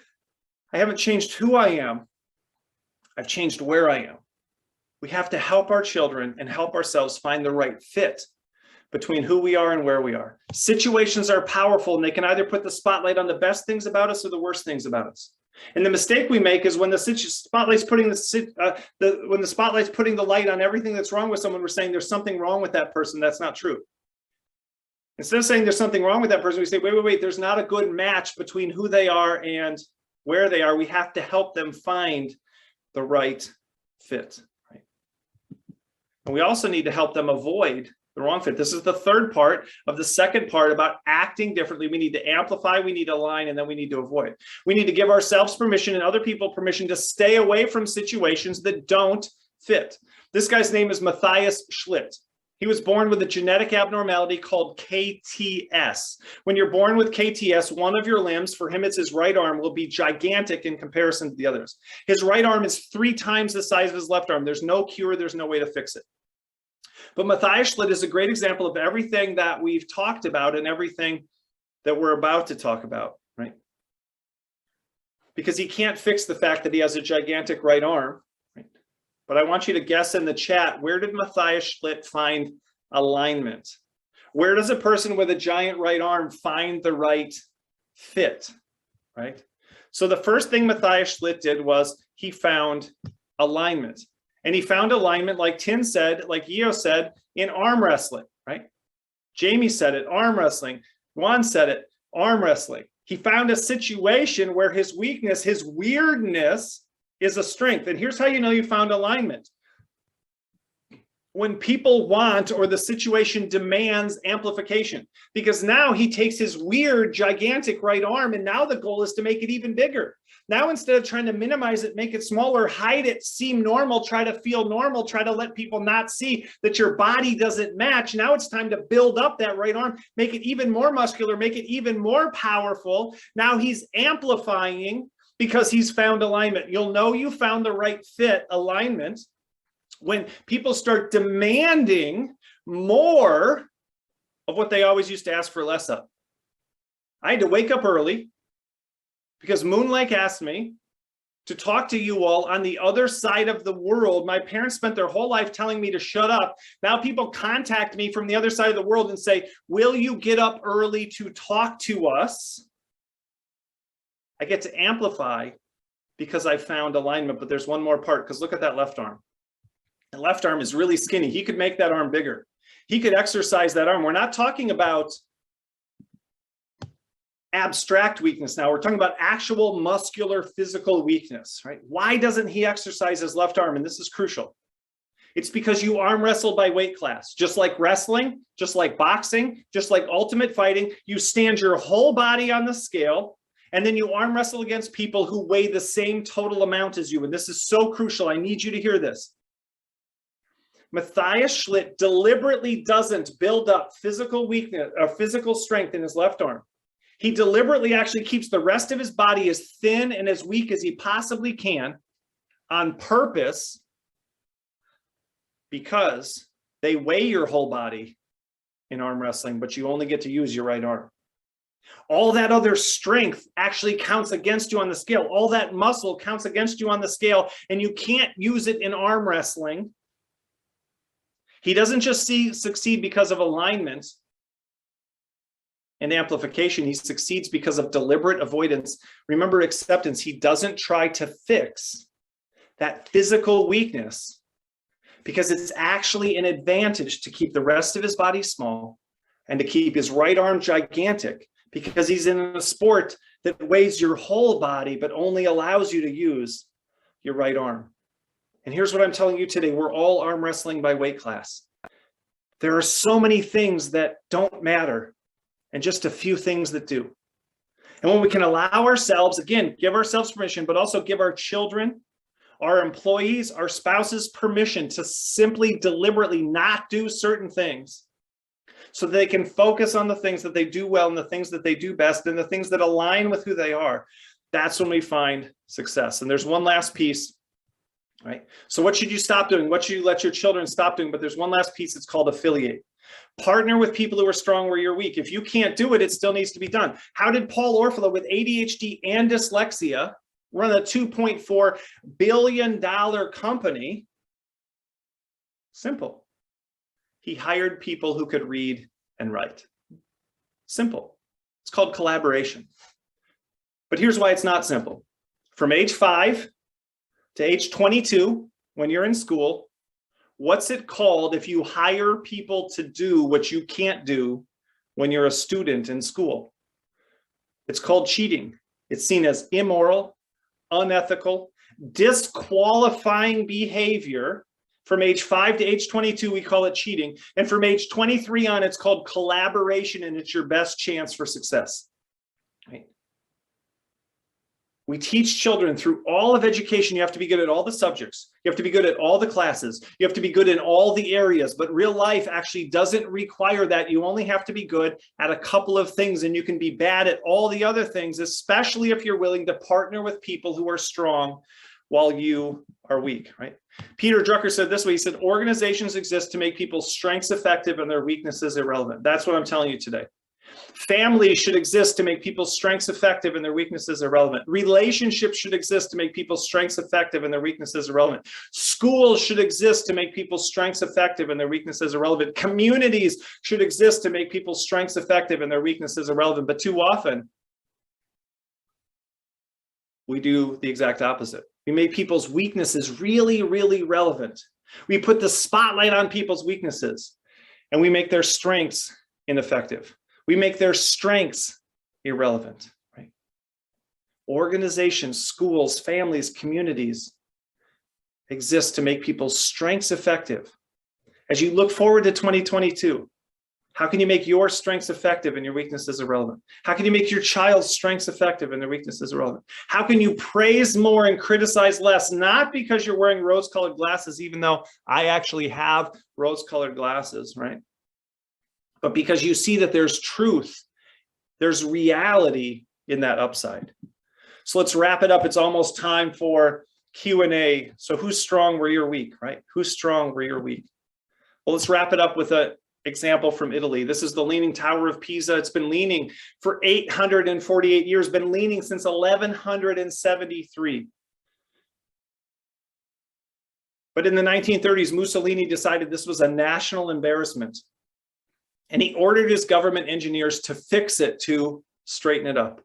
I haven't changed who I am. I've changed where I am. We have to help our children and help ourselves find the right fit between who we are and where we are. Situations are powerful, and they can either put the spotlight on the best things about us or the worst things about us. And the mistake we make is when the spotlight's putting the light on everything that's wrong with someone, we're saying there's something wrong with that person. That's not true. Instead of saying there's something wrong with that person, we say, wait, there's not a good match between who they are and where they are. We have to help them find the right fit. And we also need to help them avoid the wrong fit. This is the third part of the second part about acting differently. We need to amplify, we need to align, and then we need to avoid. We need to give ourselves permission and other people permission to stay away from situations that don't fit. This guy's name is Matthias Schlitt. He was born with a genetic abnormality called KTS. When you're born with KTS, one of your limbs, for him it's his right arm, will be gigantic in comparison to the others. His right arm is 3 times the size of his left arm. There's no cure, there's no way to fix it. But Matthias Schlitt is a great example of everything that we've talked about and everything that we're about to talk about, right? Because he can't fix the fact that he has a gigantic right arm. But I want you to guess in the chat, where did Matthias Schlitt find alignment? Where does a person with a giant right arm find the right fit, right? So the first thing Matthias Schlitt did was he found alignment. And he found alignment, like Tin said, like Io said, in arm wrestling, right? Jamie said it, arm wrestling. Juan said it, arm wrestling. He found a situation where his weakness, his weirdness, is a strength. And here's how you know you found alignment. When people want, or the situation demands, amplification, because now he takes his weird, gigantic right arm, and now the goal is to make it even bigger. Now, instead of trying to minimize it, make it smaller, hide it, seem normal, try to feel normal, try to let people not see that your body doesn't match. Now it's time to build up that right arm, make it even more muscular, make it even more powerful. Now he's amplifying because he's found alignment. You'll know you found the right fit alignment when people start demanding more of what they always used to ask for less of. I had to wake up early because Moon Lake asked me to talk to you all on the other side of the world. My parents spent their whole life telling me to shut up. Now people contact me from the other side of the world and say, will you get up early to talk to us? I get to amplify because I found alignment, but there's one more part, because look at that left arm. The left arm is really skinny. He could make that arm bigger. He could exercise that arm. We're not talking about abstract weakness now. We're talking about actual muscular physical weakness, right? Why doesn't he exercise his left arm? And this is crucial. It's because you arm wrestle by weight class. Just like wrestling, just like boxing, just like ultimate fighting, you stand your whole body on the scale, and then you arm wrestle against people who weigh the same total amount as you. And this is so crucial. I need you to hear this. Matthias Schlitt deliberately doesn't build up physical weakness or physical strength in his left arm. He deliberately actually keeps the rest of his body as thin and as weak as he possibly can on purpose, because they weigh your whole body in arm wrestling, but you only get to use your right arm. All that other strength actually counts against you on the scale. All that muscle counts against you on the scale, and you can't use it in arm wrestling. He doesn't just succeed because of alignment and amplification. He succeeds because of deliberate avoidance. Remember, acceptance. He doesn't try to fix that physical weakness because it's actually an advantage to keep the rest of his body small and to keep his right arm gigantic, because he's in a sport that weighs your whole body but only allows you to use your right arm. And here's what I'm telling you today. We're all arm wrestling by weight class. There are so many things that don't matter and just a few things that do. And when we can allow ourselves, again, give ourselves permission, but also give our children, our employees, our spouses permission to simply deliberately not do certain things so they can focus on the things that they do well and the things that they do best and the things that align with who they are, that's when we find success. And there's one last piece. Right? So what should you stop doing? What should you let your children stop doing? But there's one last piece. It's called affiliate. Partner with people who are strong where you're weak. If you can't do it, it still needs to be done. How did Paul Orfalea, with ADHD and dyslexia, run a $2.4 billion company? Simple. He hired people who could read and write. Simple. It's called collaboration. But here's why it's not simple. From age 5 to age 22, when you're in school, what's it called if you hire people to do what you can't do when you're a student in school? It's called cheating. It's seen as immoral, unethical, disqualifying behavior. From age 5 to age 22, we call it cheating. And from age 23 on, it's called collaboration, and it's your best chance for success. Right? We teach children through all of education, you have to be good at all the subjects. You have to be good at all the classes. You have to be good in all the areas, but real life actually doesn't require that. You only have to be good at a couple of things, and you can be bad at all the other things, especially if you're willing to partner with people who are strong while you are weak, right? Peter Drucker said this way, he said, organizations exist to make people's strengths effective and their weaknesses irrelevant. That's what I'm telling you today. Families should exist to make people's strengths effective and their weaknesses irrelevant. Relationships should exist to make people's strengths effective and their weaknesses irrelevant. Schools should exist to make people's strengths effective and their weaknesses irrelevant. Communities should exist to make people's strengths effective and their weaknesses irrelevant. But too often, we do the exact opposite. We make people's weaknesses really, really relevant. We put the spotlight on people's weaknesses and we make their strengths ineffective. We make their strengths irrelevant, right? Organizations, schools, families, communities exist to make people's strengths effective. As you look forward to 2022, how can you make your strengths effective and your weaknesses irrelevant? How can you make your child's strengths effective and their weaknesses irrelevant? How can you praise more and criticize less? Not because you're wearing rose-colored glasses, even though I actually have rose-colored glasses, right? But because you see that there's truth, there's reality in that upside. So let's wrap it up. It's almost time for Q&A. So who's strong where you're weak, right? Who's strong where you're weak? Well, let's wrap it up with an example from Italy. This is the Leaning Tower of Pisa. It's been leaning for 848 years, been leaning since 1173. But in the 1930s, Mussolini decided this was a national embarrassment. And he ordered his government engineers to fix it, to straighten it up.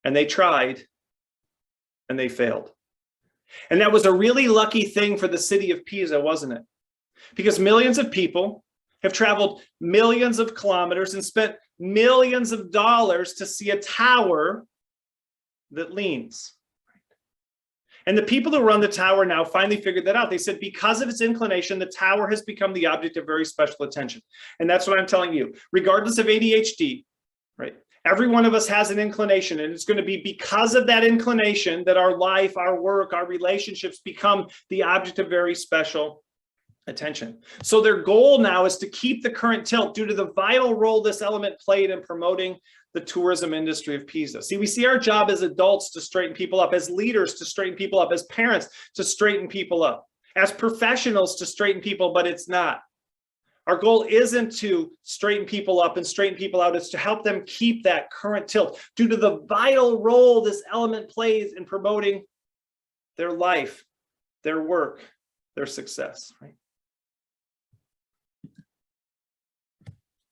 And they tried, and they failed. And that was a really lucky thing for the city of Pisa, wasn't it? Because millions of people have traveled millions of kilometers and spent millions of dollars to see a tower that leans. And the people who run the tower now finally figured that out. They said, because of its inclination, the tower has become the object of very special attention. And that's what I'm telling you. Regardless of ADHD, right? Every one of us has an inclination, and it's going to be because of that inclination that our life, our work, our relationships become the object of very special attention. So their goal now is to keep the current tilt due to the vital role this element played in promoting the tourism industry of Pisa. See, we see our job as adults to straighten people up, as leaders to straighten people up, as parents to straighten people up, as professionals to straighten people, but it's not. Our goal isn't to straighten people up and straighten people out. It's to help them keep that current tilt due to the vital role this element plays in promoting their life, their work, their success, right?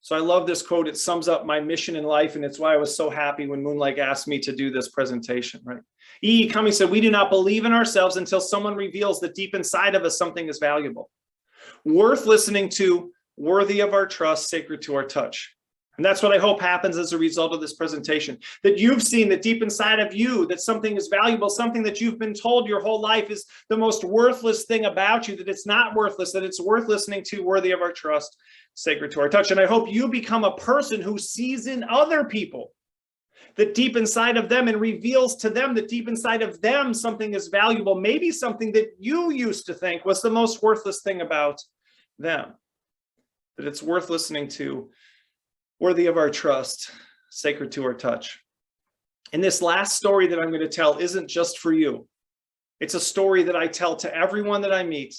So I love this quote. It sums up my mission in life, and it's why I was so happy when Moonlight asked me to do this presentation, right? E. Cummings said, we do not believe in ourselves until someone reveals that deep inside of us something is valuable, worth listening to, worthy of our trust, sacred to our touch. And that's what I hope happens as a result of this presentation, that you've seen that deep inside of you, that something is valuable, something that you've been told your whole life is the most worthless thing about you, that it's not worthless, that it's worth listening to, worthy of our trust, sacred to our touch. And I hope you become a person who sees in other people that deep inside of them and reveals to them that deep inside of them something is valuable, maybe something that you used to think was the most worthless thing about them, that it's worth listening to, worthy of our trust, sacred to our touch. And this last story that I'm going to tell isn't just for you. It's a story that I tell to everyone that I meet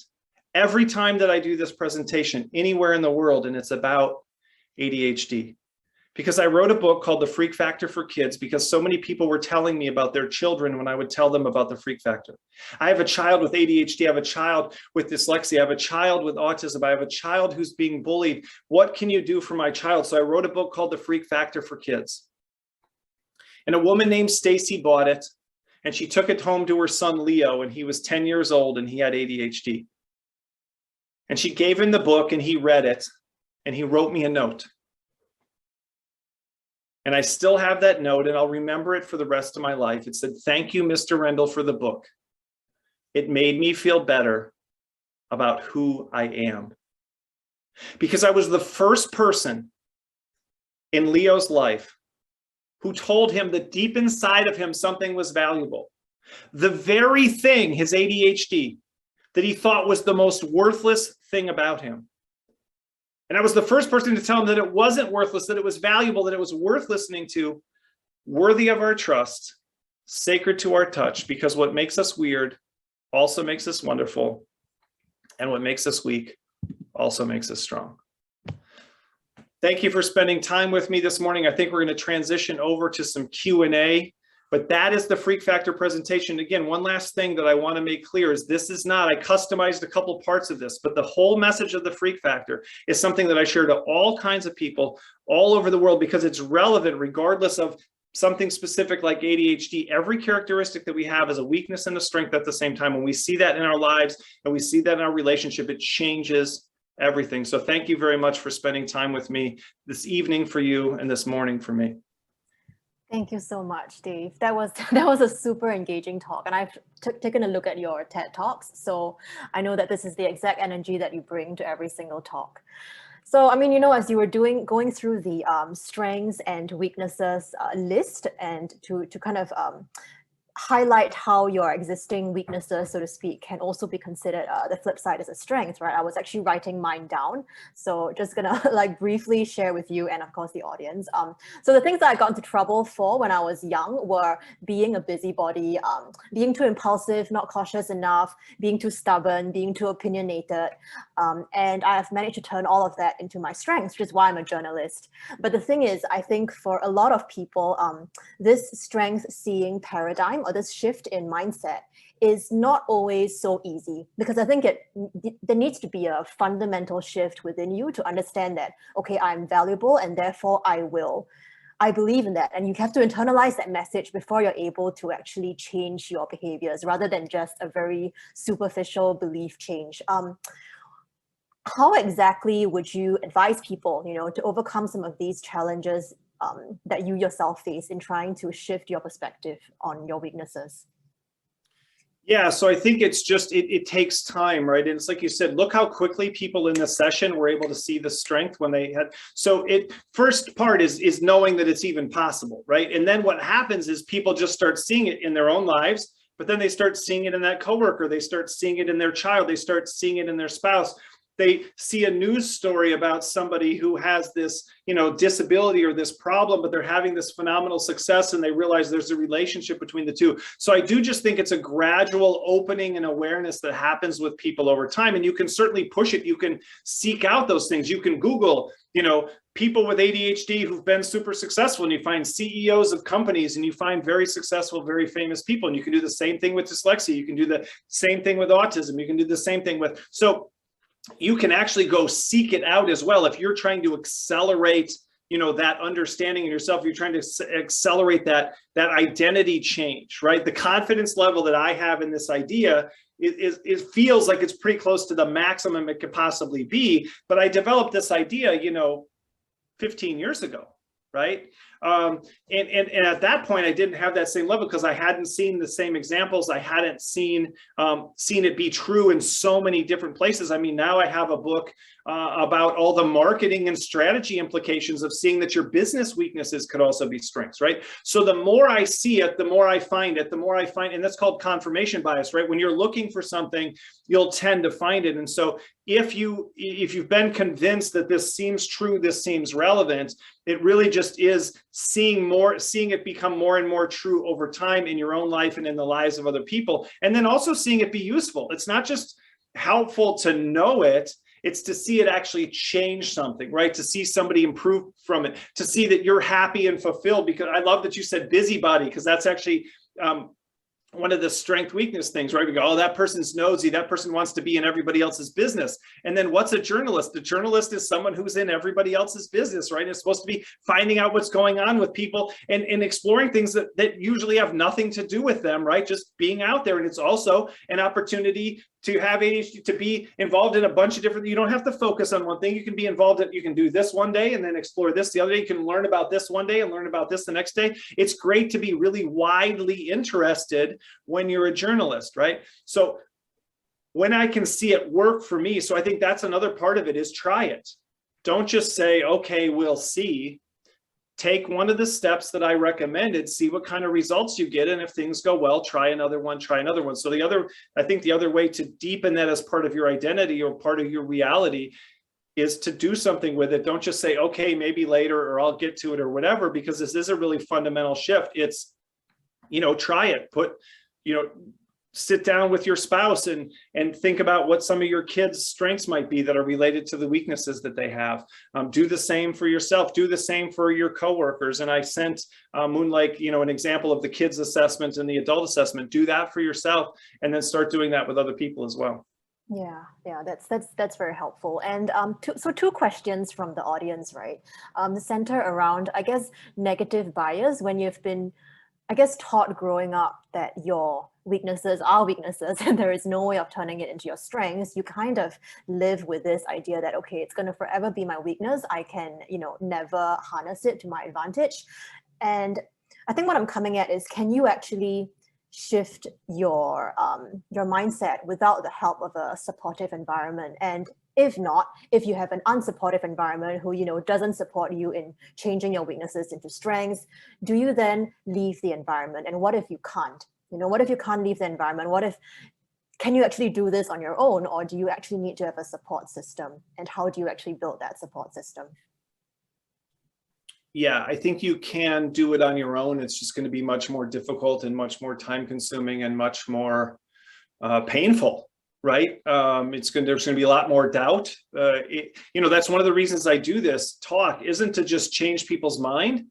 every time that I do this presentation anywhere in the world, and it's about ADHD. Because I wrote a book called The Freak Factor for Kids, because so many people were telling me about their children when I would tell them about the freak factor. I have a child with ADHD, I have a child with dyslexia, I have a child with autism, I have a child who's being bullied. What can you do for my child? So I wrote a book called The Freak Factor for Kids. And a woman named Stacy bought it, and she took it home to her son Leo, and he was 10 years old and he had ADHD. And she gave him the book and he read it, and he wrote me a note. And I still have that note, and I'll remember it for the rest of my life. It said, "Thank you, Mr. Rendall, for the book. It made me feel better about who I am." Because I was the first person in Leo's life who told him that deep inside of him something was valuable. The very thing, his ADHD, that he thought was the most worthless thing about him. And I was the first person to tell him that it wasn't worthless, that it was valuable, that it was worth listening to, worthy of our trust, sacred to our touch, because what makes us weird also makes us wonderful, and what makes us weak also makes us strong. Thank you for spending time with me this morning. I think we're going to transition over to some Q&A. But that is the Freak Factor presentation. Again, one last thing that I want to make clear is this is not, I customized a couple parts of this, but the whole message of the Freak Factor is something that I share to all kinds of people all over the world because it's relevant regardless of something specific like ADHD, every characteristic that we have is a weakness and a strength at the same time. When we see that in our lives and we see that in our relationship, it changes everything. So thank you very much for spending time with me this evening for you and this morning for me. Thank you so much, Dave. That was a super engaging talk, and I've taken a look at your TED Talks, so I know that this is the exact energy that you bring to every single talk. So, I mean, as you were going through the strengths and weaknesses list, and to kind of highlight how your existing weaknesses, so to speak, can also be considered the flip side as a strength, right? I was actually writing mine down. So just gonna like briefly share with you and of course the audience. So the things that I got into trouble for when I was young were being a busybody, being too impulsive, not cautious enough, being too stubborn, being too opinionated. And I have managed to turn all of that into my strengths, which is why I'm a journalist. But the thing is, I think for a lot of people, this strength seeing paradigm or this shift in mindset is not always so easy, because I think there needs to be a fundamental shift within you to understand that, okay, I'm valuable and therefore I believe in that. And you have to internalize that message before you're able to actually change your behaviors rather than just a very superficial belief change. How exactly would you advise people, to overcome some of these challenges that you yourself face in trying to shift your perspective on your weaknesses? Yeah, so I think it's just, it takes time, right? And it's like you said, look how quickly people in the session were able to see the strength when they had, so first part is knowing that it's even possible, right? And then what happens is people just start seeing it in their own lives, but then they start seeing it in that coworker, they start seeing it in their child, they start seeing it in their spouse. They see a news story about somebody who has this, disability or this problem, but they're having this phenomenal success and they realize there's a relationship between the two. So I do just think it's a gradual opening and awareness that happens with people over time. And you can certainly push it. You can seek out those things. You can Google, people with ADHD who've been super successful, and you find CEOs of companies and you find very successful, very famous people. And you can do the same thing with dyslexia. You can do the same thing with autism. You can do the same thing with, so you can actually go seek it out as well. If you're trying to accelerate, that understanding in yourself, you're trying to accelerate that identity change, right? The confidence level that I have in this idea it feels like it's pretty close to the maximum it could possibly be. But I developed this idea, 15 years ago, right? And at that point, I didn't have that same level because I hadn't seen the same examples. I hadn't seen it be true in so many different places. I mean, now I have a book about all the marketing and strategy implications of seeing that your business weaknesses could also be strengths, right? So the more I see it, the more I find it, and that's called confirmation bias, right? When you're looking for something, you'll tend to find it. And so if you've been convinced that this seems true, this seems relevant, it really just is seeing it become more and more true over time in your own life and in the lives of other people. And then also seeing it be useful. It's not just helpful to know it, it's to see it actually change something, right? To see somebody improve from it, to see that you're happy and fulfilled. Because I love that you said busybody, because that's actually one of the strength weakness things, right? We go, oh, that person's nosy, that person wants to be in everybody else's business. And then what's a journalist? The journalist is someone who's in everybody else's business, right? It's supposed to be finding out what's going on with people and exploring things that usually have nothing to do with them, right? Just being out there. And it's also an opportunity to have ADHD, to be involved in a bunch of different, you don't have to focus on one thing. You can be involved in, you can do this one day and then explore this the other day. You can learn about this one day and learn about this the next day. It's great to be really widely interested when you're a journalist, right? So when I can see it work for me, so I think that's another part of it, is try it. Don't just say, okay, we'll see. Take one of the steps that I recommended, see what kind of results you get. And if things go well, try another one. So I think the other way to deepen that as part of your identity or part of your reality is to do something with it. Don't just say, okay, maybe later, or I'll get to it, or whatever, because this is a really fundamental shift. It's, try it, sit down with your spouse and think about what some of your kids' strengths might be that are related to the weaknesses that they have. Do the same for yourself. Do the same for your coworkers. And I sent Moonlight, an example of the kids' assessment and the adult assessment. Do that for yourself, and then start doing that with other people as well. Yeah, that's very helpful. And two questions from the audience, right? The center around, I guess, negative bias when you've been, I guess, taught growing up that your weaknesses are weaknesses and there is no way of turning it into your strengths. You kind of live with this idea that, okay, it's going to forever be my weakness. I can, never harness it to my advantage. And I think what I'm coming at is, can you actually shift your mindset without the help of a supportive environment? And if not, if you have an unsupportive environment who doesn't support you in changing your weaknesses into strengths, do you then leave the environment? And what if you can't? What if you can't leave the environment? Can you actually do this on your own, or do you actually need to have a support system? And how do you actually build that support system? Yeah, I think you can do it on your own. It's just going to be much more difficult and much more time consuming and much more painful, right? There's going to be a lot more doubt. That's one of the reasons I do this talk, isn't to just change people's mind,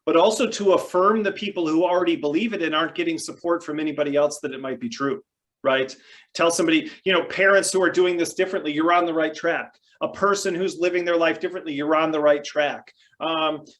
but also to affirm the people who already believe it and aren't getting support from anybody else that it might be true, right? Tell somebody, parents who are doing this differently, you're on the right track. A person who's living their life differently, you're on the right track.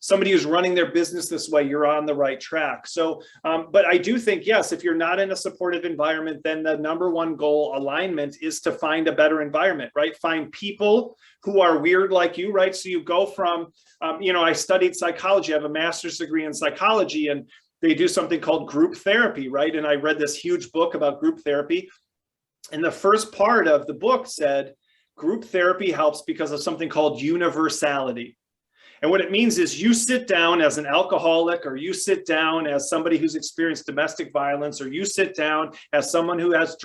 Somebody who's running their business this way, you're on the right track. So, but I do think, yes, if you're not in a supportive environment, then the number one goal alignment is to find a better environment, right? Find people who are weird like you, right? So you go from, I studied psychology, I have a master's degree in psychology, and they do something called group therapy, right? And I read this huge book about group therapy. And the first part of the book said, group therapy helps because of something called universality. And what it means is you sit down as an alcoholic, or you sit down as somebody who's experienced domestic violence, or you sit down as someone who has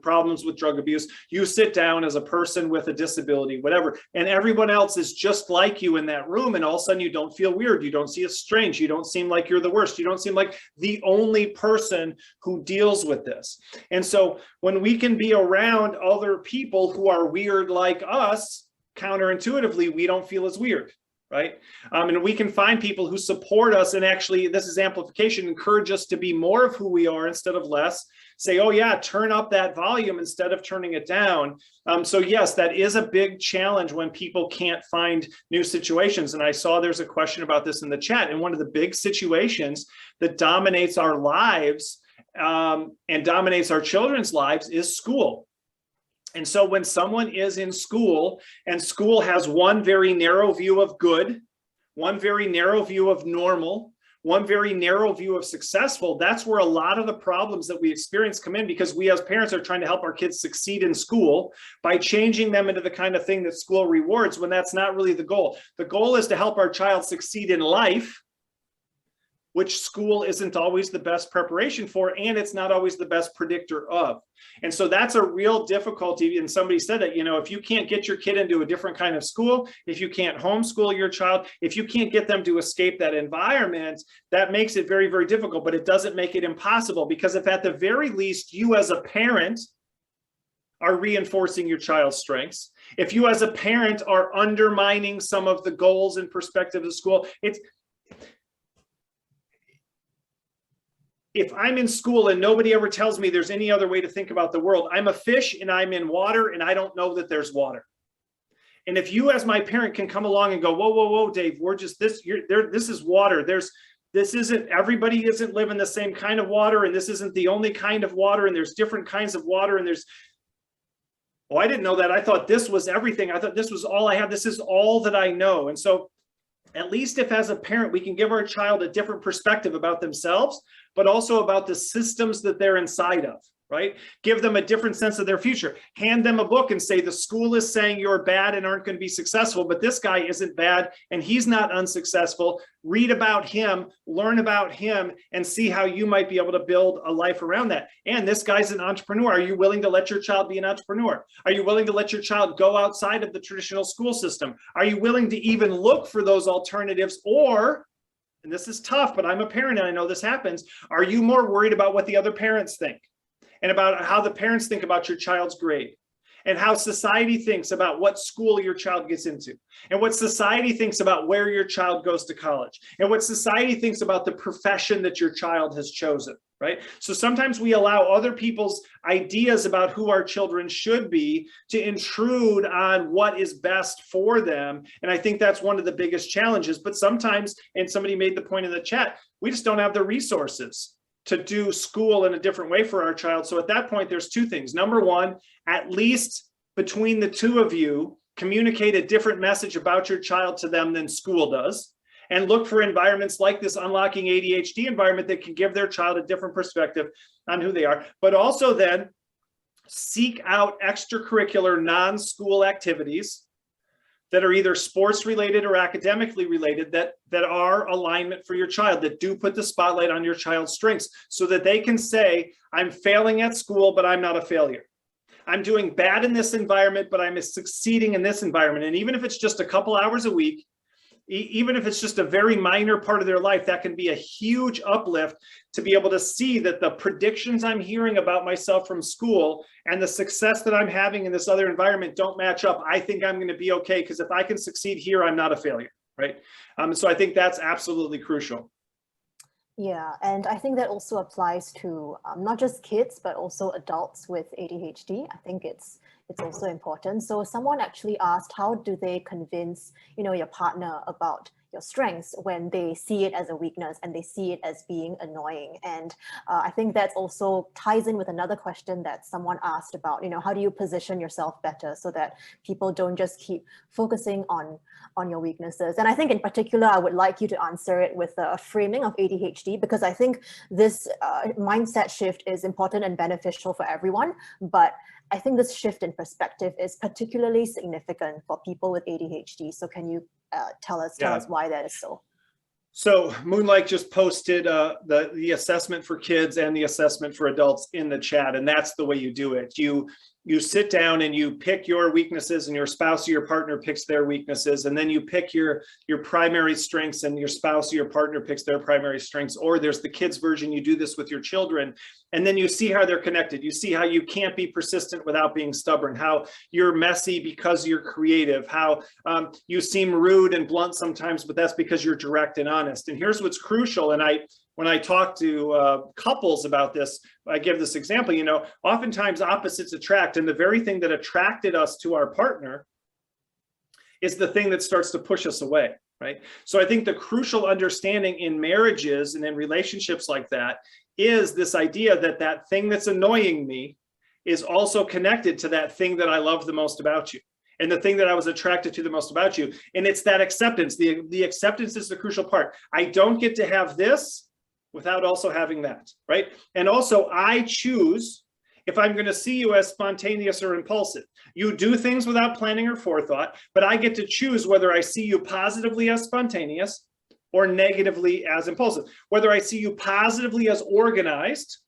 problems with drug abuse. You sit down as a person with a disability, whatever, and everyone else is just like you in that room. And all of a sudden you don't feel weird. You don't see as strange. You don't seem like you're the worst. You don't seem like the only person who deals with this. And so when we can be around other people who are weird like us, counterintuitively, we don't feel as weird, right? And we can find people who support us, and actually, this is amplification, encourage us to be more of who we are instead of less. Say, oh yeah, turn up that volume instead of turning it down. So yes, that is a big challenge when people can't find new situations. And I saw there's a question about this in the chat. And one of the big situations that dominates our lives and dominates our children's lives is school. And so when someone is in school, and school has one very narrow view of good, one very narrow view of normal, one very narrow view of successful, that's where a lot of the problems that we experience come in, because we as parents are trying to help our kids succeed in school by changing them into the kind of thing that school rewards, when that's not really the goal. The goal is to help our child succeed in life, which school isn't always the best preparation for, and it's not always the best predictor of. And so that's a real difficulty. And somebody said that, if you can't get your kid into a different kind of school, if you can't homeschool your child, if you can't get them to escape that environment, that makes it very, very difficult. But it doesn't make it impossible, because if at the very least you as a parent are reinforcing your child's strengths, if you as a parent are undermining some of the goals and perspectives of school, if I'm in school and nobody ever tells me there's any other way to think about the world, I'm a fish and I'm in water and I don't know that there's water. And if you as my parent can come along and go, whoa, whoa, whoa, Dave, we're just this, this is water. Everybody isn't living the same kind of water, and this isn't the only kind of water, and there's different kinds of water, and I didn't know that. I thought this was everything. I thought this was all I had. This is all that I know. And so at least if as a parent, we can give our child a different perspective about themselves, but also about the systems that they're inside of, right? Give them a different sense of their future. Hand them a book and say, the school is saying you're bad and aren't going to be successful, but this guy isn't bad and he's not unsuccessful. Read about him, learn about him, and see how you might be able to build a life around that. And this guy's an entrepreneur. Are you willing to let your child be an entrepreneur? Are you willing to let your child go outside of the traditional school system? Are you willing to even look for those alternatives? Or, and this is tough, but I'm a parent and I know this happens, are you more worried about what the other parents think, and about how the parents think about your child's grade, and how society thinks about what school your child gets into, and what society thinks about where your child goes to college, and what society thinks about the profession that your child has chosen, right? So sometimes we allow other people's ideas about who our children should be to intrude on what is best for them. And I think that's one of the biggest challenges. But sometimes, and somebody made the point in the chat, we just don't have the resources to do school in a different way for our child. So at that point, there's two things. Number one, at least between the two of you, communicate a different message about your child to them than school does. And look for environments like this Unlocking ADHD environment that can give their child a different perspective on who they are. But also then seek out extracurricular non-school activities that are either sports related or academically related that are alignment for your child, that do put the spotlight on your child's strengths so that they can say, I'm failing at school, but I'm not a failure. I'm doing bad in this environment, but I'm succeeding in this environment. And even if it's just a couple hours a week, even if it's just a very minor part of their life, that can be a huge uplift to be able to see that the predictions I'm hearing about myself from school and the success that I'm having in this other environment don't match up. I think I'm going to be okay because if I can succeed here, I'm not a failure, right? So I think that's absolutely crucial. Yeah, and I think that also applies to not just kids, but also adults with ADHD. I think it's also important. So someone actually asked, how do they convince, your partner about your strengths when they see it as a weakness and they see it as being annoying? And I think that's also ties in with another question that someone asked about, how do you position yourself better so that people don't just keep focusing on your weaknesses? And I think in particular, I would like you to answer it with a framing of ADHD, because I think this mindset shift is important and beneficial for everyone. But I think this shift in perspective is particularly significant for people with ADHD. So can you tell us why that is so? So Moonlight just posted the assessment for kids and the assessment for adults in the chat, and that's the way you do it. You sit down and you pick your weaknesses, and your spouse or your partner picks their weaknesses, and then you pick your primary strengths, and your spouse or your partner picks their primary strengths. Or there's the kids version, you do this with your children, and then you see how they're connected. You see how you can't be persistent without being stubborn, how you're messy because you're creative, how you seem rude and blunt sometimes, but that's because you're direct and honest. And here's what's crucial, and when I talk to couples about this, I give this example, oftentimes opposites attract, and the very thing that attracted us to our partner is the thing that starts to push us away, right? So I think the crucial understanding in marriages and in relationships like that is this idea that that thing that's annoying me is also connected to that thing that I love the most about you, and the thing that I was attracted to the most about you. And it's that acceptance. The acceptance is the crucial part. I don't get to have this without also having that, right? And also I choose if I'm going to see you as spontaneous or impulsive. You do things without planning or forethought, but I get to choose whether I see you positively as spontaneous or negatively as impulsive, whether I see you positively as organized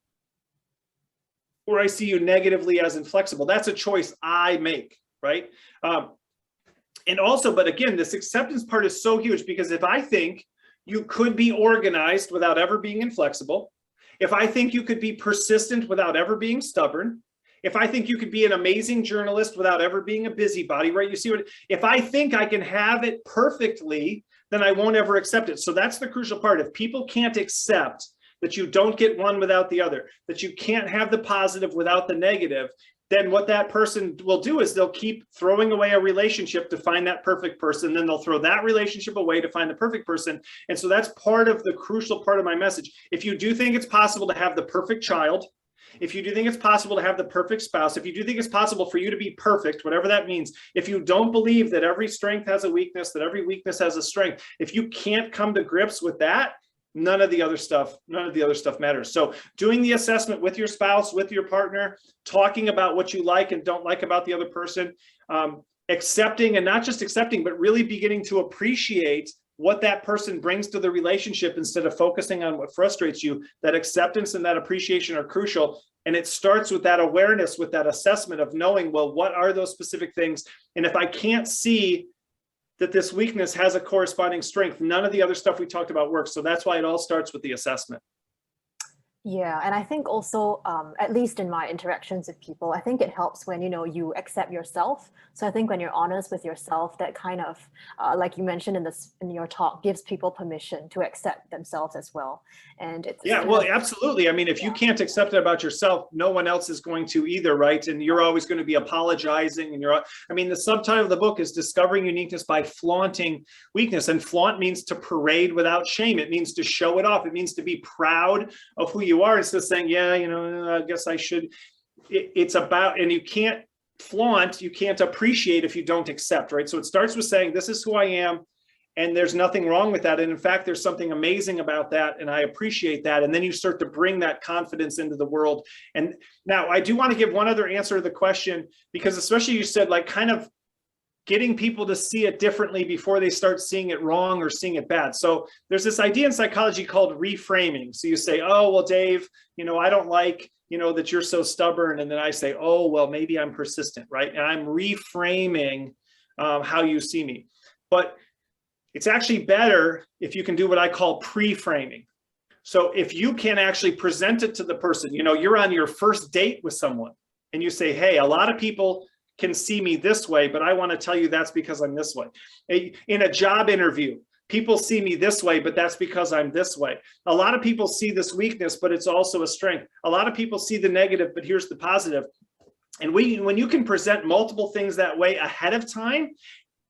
or I see you negatively as inflexible. That's a choice I make, right? And also, but again, this acceptance part is so huge, because if I think you could be organized without ever being inflexible, if I think you could be persistent without ever being stubborn, if I think you could be an amazing journalist without ever being a busybody, right? You see what, if I think I can have it perfectly, then I won't ever accept it. So that's the crucial part. If people can't accept that you don't get one without the other, that you can't have the positive without the negative, then what that person will do is they'll keep throwing away a relationship to find that perfect person. Then they'll throw that relationship away to find the perfect person. And so that's part of the crucial part of my message. If you do think it's possible to have the perfect child, if you do think it's possible to have the perfect spouse, if you do think it's possible for you to be perfect, whatever that means, if you don't believe that every strength has a weakness, that every weakness has a strength, if you can't come to grips with that, none of the other stuff matters. So doing the assessment with your spouse, with your partner, talking about what you like and don't like about the other person, accepting, and not just accepting, but really beginning to appreciate what that person brings to the relationship instead of focusing on what frustrates you. That acceptance and that appreciation are crucial. And it starts with that awareness, with that assessment of knowing, well, what are those specific things? And if I can't see that this weakness has a corresponding strength, none of the other stuff we talked about works. So that's why it all starts with the assessment. Yeah, and I think also, at least in my interactions with people, I think it helps when, you accept yourself. So I think when you're honest with yourself, that kind of, like you mentioned in your talk, gives people permission to accept themselves as well. And it's Yeah, kind well, of, absolutely. I mean, if you can't accept it about yourself, no one else is going to either, right? And you're always going to be apologizing. And I mean, the subtitle of the book is Discovering Uniqueness by Flaunting Weakness. And flaunt means to parade without shame. It means to show it off. It means to be proud of who you are instead of saying, yeah, I guess I should. It's about, and you can't flaunt, you can't appreciate if you don't accept, right? So it starts with saying, this is who I am. And there's nothing wrong with that. And in fact, there's something amazing about that. And I appreciate that. And then you start to bring that confidence into the world. And now I do want to give one other answer to the question, because especially you said like kind of getting people to see it differently before they start seeing it wrong or seeing it bad. So there's this idea in psychology called reframing. So you say, oh, well, Dave, I don't like, that you're so stubborn. And then I say, oh, well, maybe I'm persistent, right? And I'm reframing how you see me. But it's actually better if you can do what I call pre-framing. So if you can actually present it to the person, you're on your first date with someone and you say, hey, a lot of people can see me this way, but I want to tell you that's because I'm this way. In a job interview, people see me this way, but that's because I'm this way. A lot of people see this weakness, but it's also a strength. A lot of people see the negative, but here's the positive. And when you can present multiple things that way ahead of time,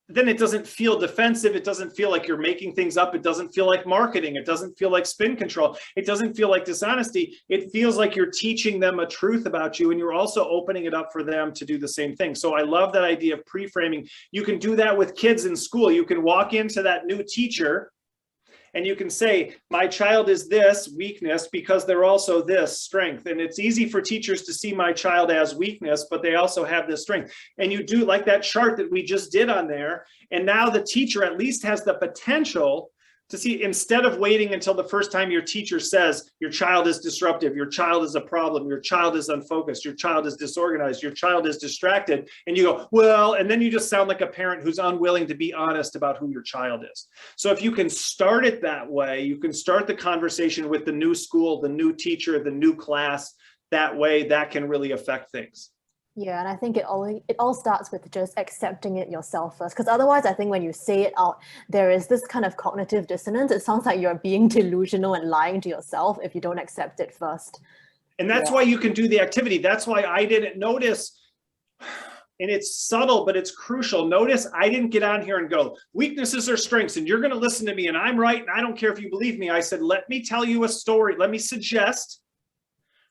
then it doesn't feel defensive. It doesn't feel like you're making things up. It doesn't feel like marketing. It doesn't feel like spin control. It doesn't feel like dishonesty. It feels like you're teaching them a truth about you, and you're also opening it up for them to do the same thing. So I love that idea of pre-framing. You can do that with kids in school. You can walk into that new teacher and you can say, my child is this weakness because they're also this strength. And it's easy for teachers to see my child as weakness, but they also have this strength. And you do like that chart that we just did on there. And now the teacher at least has the potential to see, instead of waiting until the first time your teacher says, your child is disruptive, your child is a problem, your child is unfocused, your child is disorganized, your child is distracted. And you go, well, and then you just sound like a parent who's unwilling to be honest about who your child is. So if you can start it that way, you can start the conversation with the new school, the new teacher, the new class, that way, that can really affect things. Yeah, and I think it all starts with just accepting it yourself first, because otherwise I think when you say it out, there is this kind of cognitive dissonance. It sounds like you're being delusional and lying to yourself if you don't accept it first. And that's why you can do the activity. That's why I didn't notice, and it's subtle, but it's crucial. Notice I didn't get on here and go, weaknesses are strengths, and you're going to listen to me, and I'm right, and I don't care if you believe me. I said, let me tell you a story. Let me suggest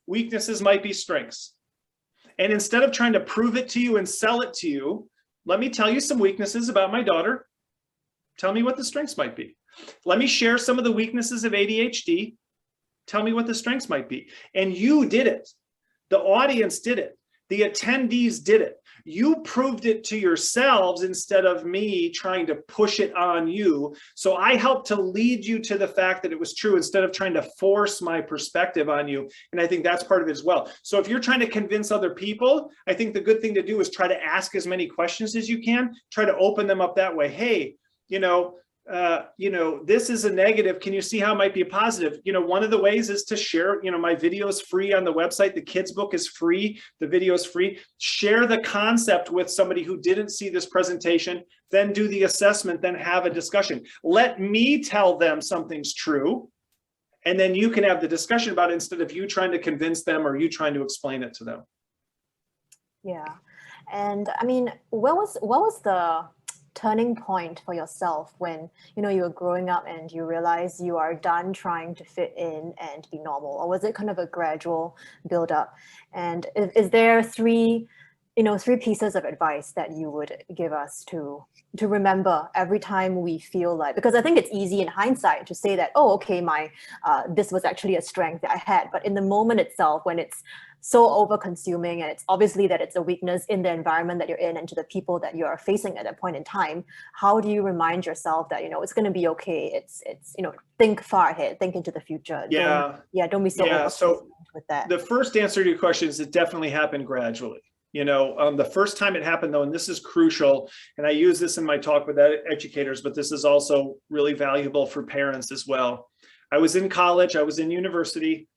weaknesses might be strengths. And instead of trying to prove it to you and sell it to you, let me tell you some weaknesses about my daughter. Tell me what the strengths might be. Let me share some of the weaknesses of ADHD. Tell me what the strengths might be. And you did it. The audience did it. The attendees did it. You proved it to yourselves instead of me trying to push it on you. So I helped to lead you to the fact that it was true instead of trying to force my perspective on you. And I think that's part of it as well. So if you're trying to convince other people, I think the good thing to do is try to ask as many questions as you can. Try to open them up that way. Hey, this is a negative. Can you see how it might be a positive? One of the ways is to share, my video is free on the website. The kids book is free. The video is free. Share the concept with somebody who didn't see this presentation, then do the assessment, then have a discussion. Let me tell them something's true. And then you can have the discussion about it instead of you trying to convince them or you trying to explain it to them. Yeah. And I mean, what was the turning point for yourself when you were growing up and you realize you are done trying to fit in and be normal? Or was it kind of a gradual build up? And is there three pieces of advice that you would give us to remember every time we feel like, because I think it's easy in hindsight to say that, oh, okay, this was actually a strength that I had, but in the moment itself, when it's so over-consuming and it's obviously that it's a weakness in the environment that you're in and to the people that you're facing at that point in time, how do you remind yourself that it's going to be okay? It's think far ahead, think into the future. Don't be so with that. The first answer to your question is it definitely happened gradually. The first time it happened though, and this is crucial, and I use this in my talk with educators, but this is also really valuable for parents as well. I was in college, I was in university.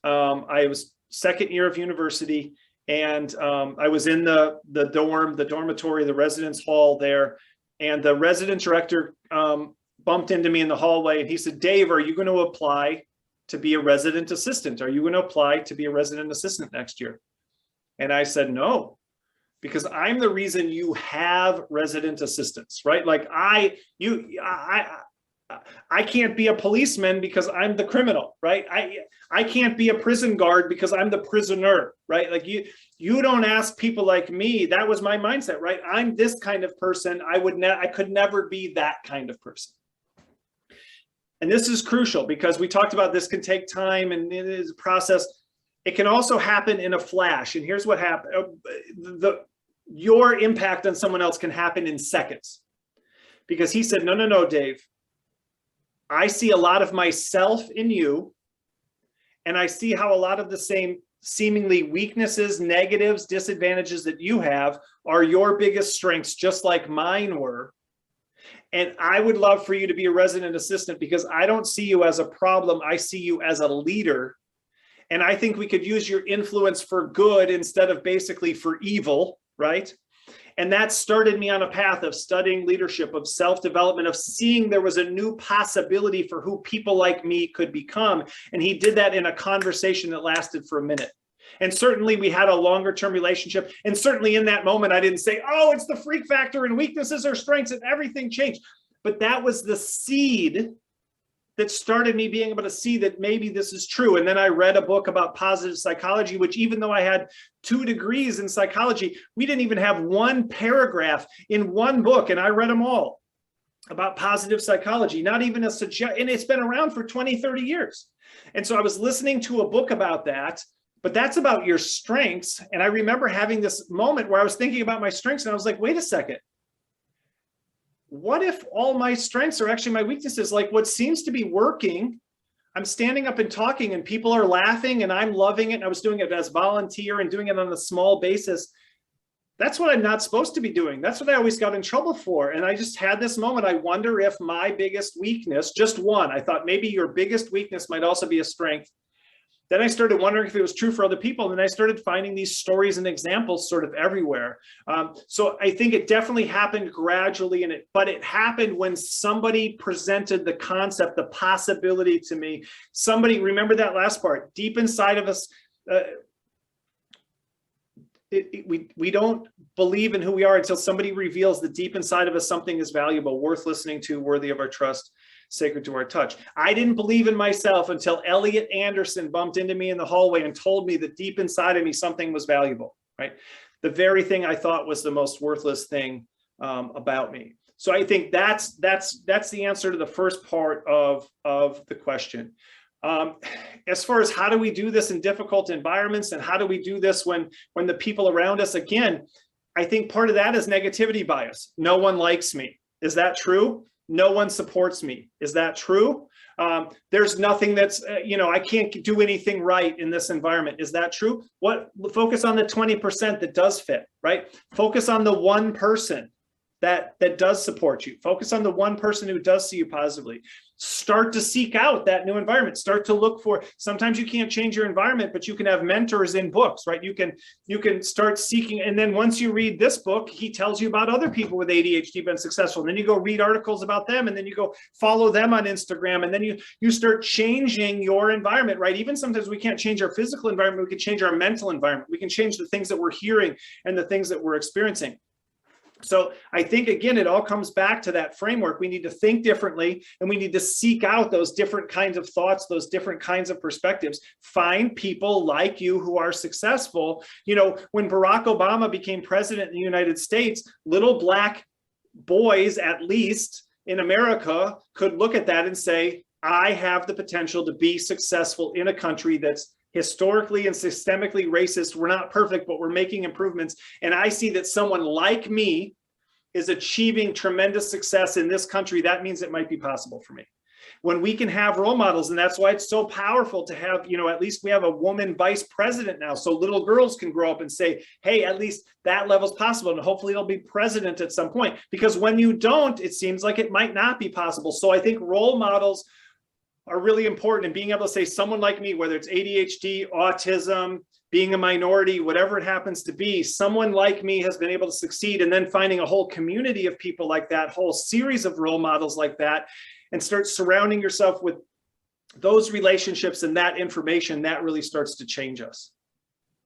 I was second year of university, and I was in the dormitory, the residence hall there, and the resident director bumped into me in the hallway, and he said, "Dave, are you going to apply to be a resident assistant? Are you going to apply to be a resident assistant next year?" And I said, "No, because I'm the reason you have resident assistants, right? Like I can't be a policeman because I'm the criminal, right? I can't be a prison guard because I'm the prisoner, right? Like you don't ask people like me." That was my mindset, right? I'm this kind of person. I could never be that kind of person. And this is crucial because we talked about this can take time, and it is a process. It can also happen in a flash. And here's what happened. Your impact on someone else can happen in seconds. Because he said, no, Dave, I see a lot of myself in you, and I see how a lot of the same seemingly weaknesses, negatives, disadvantages that you have are your biggest strengths, just like mine were. And I would love for you to be a resident assistant because I don't see you as a problem. I see you as a leader. And I think we could use your influence for good instead of basically for evil, right? And that started me on a path of studying leadership, of self-development, of seeing there was a new possibility for who people like me could become. And he did that in a conversation that lasted for a minute. And certainly we had a longer term relationship. And certainly in that moment, I didn't say, oh, it's the freak factor and weaknesses or strengths and everything changed. But that was the seed that started me being able to see that maybe this is true. And then I read a book about positive psychology, which even though I had 2 degrees in psychology, we didn't even have one paragraph in one book. And I read them all about positive psychology, not even a suggestion. And it's been around for 20, 30 years. And so I was listening to a book about that, but that's about your strengths. And I remember having this moment where I was thinking about my strengths and I was like, wait a second. What if all my strengths are actually my weaknesses? Like what seems to be working, I'm standing up and talking and people are laughing and I'm loving it. And I was doing it as volunteer and doing it on a small basis. That's what I'm not supposed to be doing. That's what I always got in trouble for. And I just had this moment. I wonder if my biggest weakness, just one, I thought maybe your biggest weakness might also be a strength. Then I started wondering if it was true for other people. And then I started finding these stories and examples sort of everywhere. So I think it definitely happened gradually, but it happened when somebody presented the concept, the possibility to me. Somebody, remember that last part, deep inside of us, we don't believe in who we are until somebody reveals that deep inside of us something is valuable, worth listening to, worthy of our trust, sacred to our touch. I didn't believe in myself until Elliot Anderson bumped into me in the hallway and told me that deep inside of me something was valuable, right? The very thing I thought was the most worthless thing about me. So I think that's the answer to the first part of the question. As far as how do we do this in difficult environments and how do we do this when the people around us, again, I think part of that is negativity bias. No one likes me. Is that true? No one supports me. Is that true? There's nothing that's, I can't do anything right in this environment. Is that true? Focus on the 20% that does fit, right? Focus on the one person that does support you. Focus on the one person who does see you positively. Start to seek out that new environment. Start to look for, sometimes you can't change your environment, but you can have mentors in books, right? You can start seeking. And then once you read this book, he tells you about other people with ADHD been successful. And then you go read articles about them. And then you go follow them on Instagram. And then you start changing your environment, right? Even sometimes we can't change our physical environment. We can change our mental environment. We can change the things that we're hearing and the things that we're experiencing. So I think, again, it all comes back to that framework. We need to think differently and we need to seek out those different kinds of thoughts, those different kinds of perspectives. Find people like you who are successful. When Barack Obama became president in the United States, little Black boys, at least in America, could look at that and say, I have the potential to be successful in a country that's historically and systemically racist. We're not perfect, but we're making improvements. And I see that someone like me is achieving tremendous success in this country. That means it might be possible for me. When we can have role models, and that's why it's so powerful to have, at least we have a woman vice president now. So little girls can grow up and say, hey, at least that level's possible. And hopefully they'll be president at some point. Because when you don't, it seems like it might not be possible. So I think role models are really important. And being able to say someone like me, whether it's ADHD, autism, being a minority, whatever it happens to be, someone like me has been able to succeed, and then finding a whole community of people like that, whole series of role models like that, and start surrounding yourself with those relationships and that information, that really starts to change us.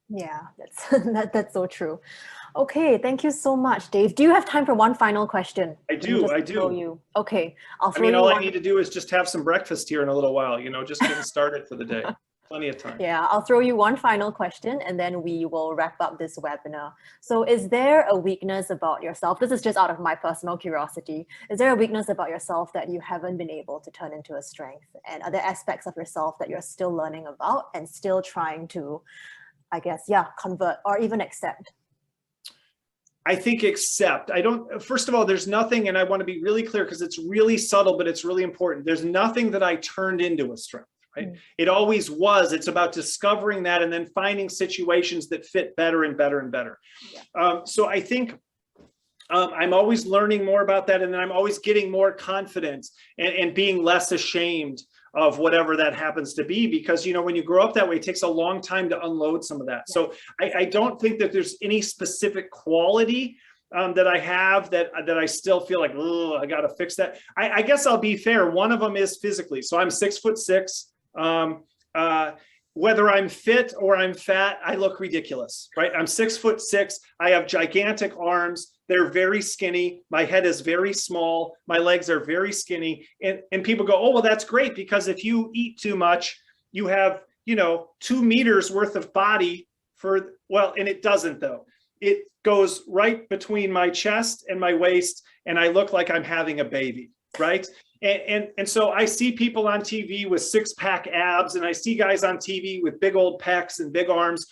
Yeah, that's so true. Okay, thank you so much, Dave. Do you have time for one final question? I do. Okay, I'll throw I mean, you all one. I need to do is just have some breakfast here in a little while, just getting started for the day. Plenty of time. Yeah, I'll throw you one final question and then we will wrap up this webinar. So is there a weakness about yourself? This is just out of my personal curiosity. Is there a weakness about yourself that you haven't been able to turn into a strength? And are there aspects of yourself that you're still learning about and still trying to, I guess, convert or even accept? I think first of all, there's nothing, and I want to be really clear because it's really subtle, but it's really important. There's nothing that I turned into a strength. Right? It always was. It's about discovering that and then finding situations that fit better and better and better. So I think I'm always learning more about that, and then I'm always getting more confident and being less ashamed of whatever that happens to be, because when you grow up that way, it takes a long time to unload some of that. So I don't think that there's any specific quality that I have that I still feel like, oh, I got to fix that. I guess I'll be fair. One of them is physically. So I'm 6'6". Whether I'm fit or I'm fat, I look ridiculous, right? I'm 6'6". I have gigantic arms. They're very skinny. My head is very small. My legs are very skinny. And people go, oh, well, that's great, because if you eat too much, you have, 2 meters worth of body and it doesn't though. It goes right between my chest and my waist, and I look like I'm having a baby, right? And so I see people on TV with 6-pack abs, and I see guys on TV with big old pecs and big arms.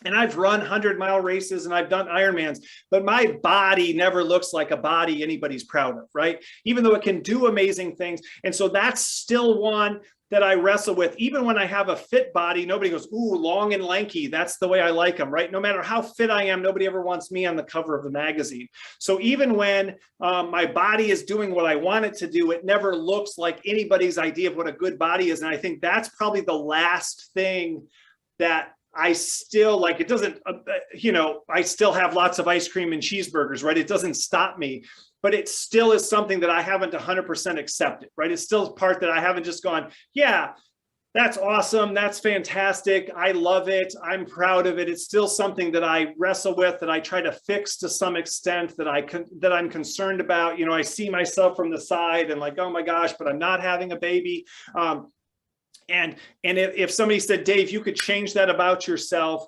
And I've run 100-mile races and I've done Ironmans, but my body never looks like a body anybody's proud of, right? Even though it can do amazing things. And so that's still one that I wrestle with. Even when I have a fit body, nobody goes, ooh, long and lanky. That's the way I like them, right? No matter how fit I am, nobody ever wants me on the cover of the magazine. So even when my body is doing what I want it to do, it never looks like anybody's idea of what a good body is. And I think that's probably the last thing that I still like. It doesn't, I still have lots of ice cream and cheeseburgers, right? It doesn't stop me, but it still is something that I haven't 100% accepted, right? It's still a part that I haven't just gone, yeah, that's awesome. That's fantastic. I love it. I'm proud of it. It's still something that I wrestle with, that I try to fix to some extent, that I'm concerned about. I see myself from the side and like, oh my gosh, but I'm not having a baby. And if somebody said, Dave, you could change that about yourself,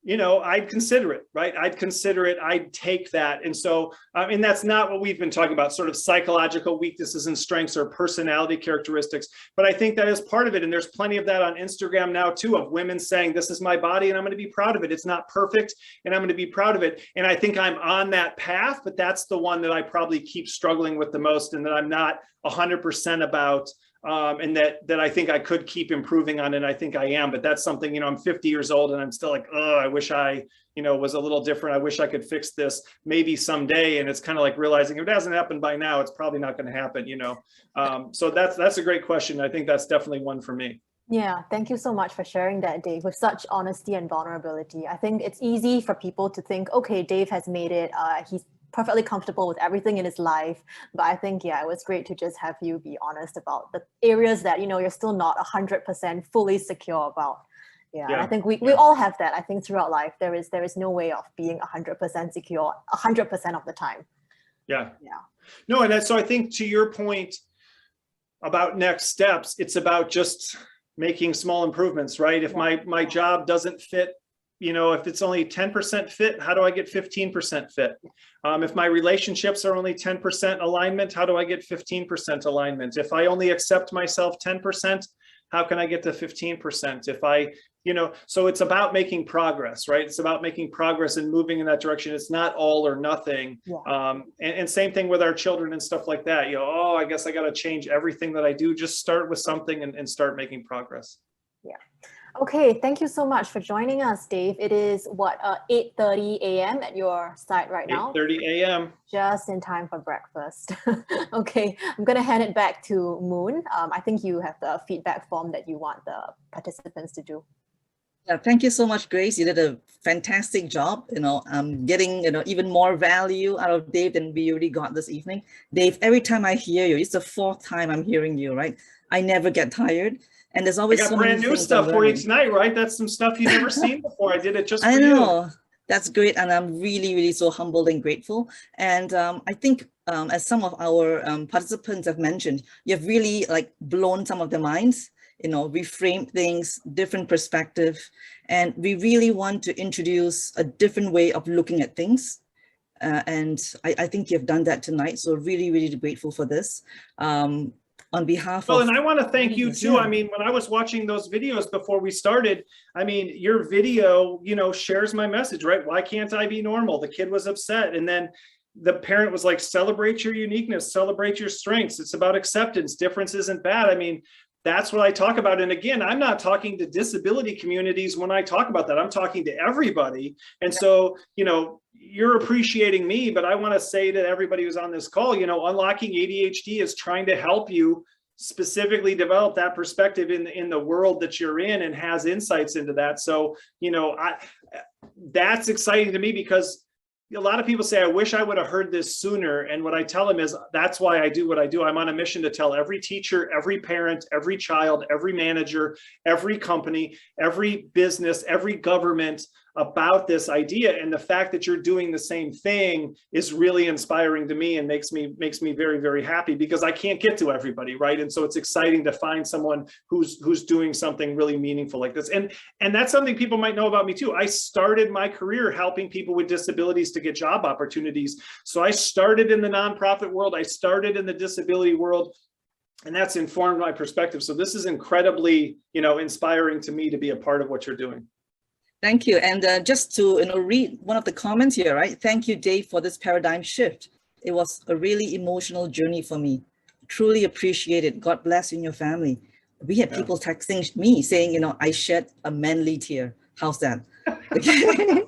I'd consider it, right? I'd consider it. I'd take that. And so, and that's not what we've been talking about, sort of psychological weaknesses and strengths or personality characteristics. But I think that is part of it. And there's plenty of that on Instagram now too, of women saying, this is my body and I'm going to be proud of it. It's not perfect and I'm going to be proud of it. And I think I'm on that path, but that's the one that I probably keep struggling with the most, and that I'm not 100% about. And that I think I could keep improving on, and I think I am, but that's something, I'm 50 years old and I'm still like, oh, I wish I, was a little different. I wish I could fix this maybe someday. And it's kind of like realizing if it hasn't happened by now, it's probably not going to happen, So that's a great question. I think that's definitely one for me. Yeah, thank you so much for sharing that, Dave, with such honesty and vulnerability. I think it's easy for people to think, okay, Dave has made it. He's perfectly comfortable with everything in his life. But I think, it was great to just have you be honest about the areas that, you're still not 100% fully secure about. Yeah. And I think we all have that. I think throughout life, there is no way of being 100% secure 100% of the time. Yeah. No, and so I think to your point about next steps, it's about just making small improvements, right? If my job doesn't fit, if it's only 10% fit, how do I get 15% fit? If my relationships are only 10% alignment, how do I get 15% alignment? If I only accept myself 10%, how can I get to 15%? If I, so it's about making progress, right? It's about making progress and moving in that direction. It's not all or nothing. And same thing with our children and stuff like that. Oh, I guess I got to change everything that I do. Just start with something and start making progress. Yeah. Okay, thank you so much for joining us, Dave. It is what, 8:30 a.m. at your site right now? 8:30 a.m. Just in time for breakfast. Okay, I'm gonna hand it back to Moon. I think you have the feedback form that you want the participants to do. Yeah, thank you so much, Grace. You did a fantastic job, getting, even more value out of Dave than we already got this evening. Dave, every time I hear you, it's the fourth time I'm hearing you, right? I never get tired. And there's I always got so brand many new things stuff I'm for you learning. tonight, right? That's some stuff you've never seen before. I did it just for I you. know. That's great. And I'm really, really so humbled and grateful. And I think as some of our participants have mentioned, you've really like blown some of their minds, reframed things, different perspective. And we really want to introduce a different way of looking at things. And I think you've done that tonight. So really, really grateful for this. On behalf Well, of— and I want to thank you too. Yeah. I mean, when I was watching those videos before we started, I mean, your video, shares my message, right? Why can't I be normal? The kid was upset. And then the parent was like, celebrate your uniqueness, celebrate your strengths. It's about acceptance. Difference isn't bad. I mean, that's what I talk about. And again, I'm not talking to disability communities when I talk about that. I'm talking to everybody. And so, you're appreciating me, but I want to say to everybody who's on this call, unlocking ADHD is trying to help you specifically develop that perspective in the world that you're in and has insights into that. So, that's exciting to me because a lot of people say, I wish I would have heard this sooner. And what I tell them is that's why I do what I do. I'm on a mission to tell every teacher, every parent, every child, every manager, every company, every business, every government about this idea. And the fact that you're doing the same thing is really inspiring to me and makes me very, very happy because I can't get to everybody, right? And so it's exciting to find someone who's doing something really meaningful like this. And that's something people might know about me too. I started my career helping people with disabilities to get job opportunities. So I started in the nonprofit world. I started in the disability world. And that's informed my perspective. So this is incredibly, inspiring to me to be a part of what you're doing. Thank you. And just to read one of the comments here, right? Thank you, Dave, for this paradigm shift. It was a really emotional journey for me. Truly appreciate it. God bless you and your family. We had people texting me saying, I shed a manly tear. How's that? Okay.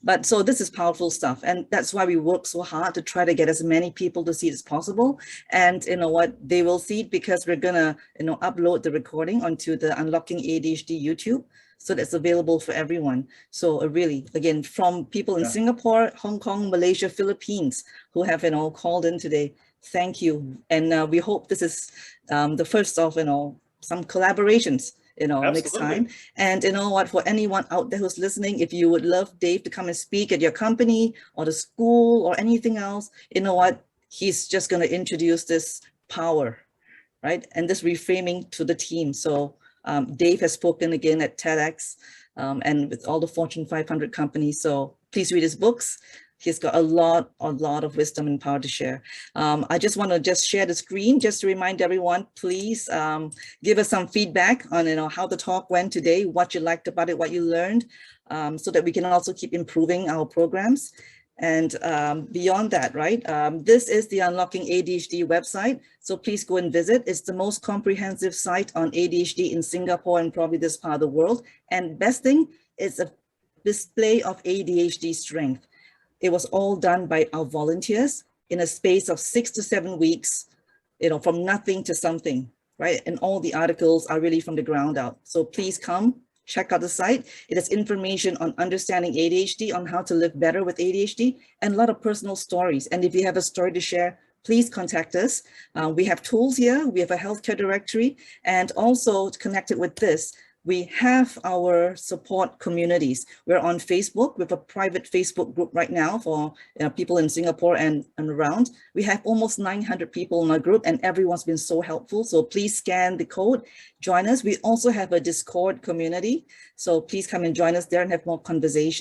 But so this is powerful stuff. And that's why we work so hard to try to get as many people to see it as possible. And you know what? They will see it because we're going to, upload the recording onto the Unlocking ADHD YouTube. So that's available for everyone. So really, again, from people in Singapore, Hong Kong, Malaysia, Philippines, who have, called in today, thank you. And we hope this is the first of, some collaborations, next time. And you know what, for anyone out there who's listening, if you would love Dave to come and speak at your company or the school or anything else, you know what, he's just going to introduce this power, right? And this reframing to the team. So Dave has spoken again at TEDx and with all the Fortune 500 companies. So please read his books. He's got a lot of wisdom and power to share. I just want to share the screen just to remind everyone, please give us some feedback on how the talk went today, what you liked about it, what you learned, so that we can also keep improving our programs. And beyond that, right, this is the Unlocking ADHD website. So please go and visit. It's the most comprehensive site on ADHD in Singapore and probably this part of the world. And best thing, it's a display of ADHD strength. It was all done by our volunteers in a space of 6 to 7 weeks, from nothing to something, right? And all the articles are really from the ground out. So please come. Check out the site. It has information on understanding ADHD, on how to live better with ADHD, and a lot of personal stories. And if you have a story to share, please contact us. We have tools here. We have a healthcare directory. And also connected with this, we have our support communities. We're on Facebook with a private Facebook group right now for people in Singapore and around. We have almost 900 people in our group and everyone's been so helpful. So please scan the code, join us. We also have a Discord community. So please come and join us there and have more conversation.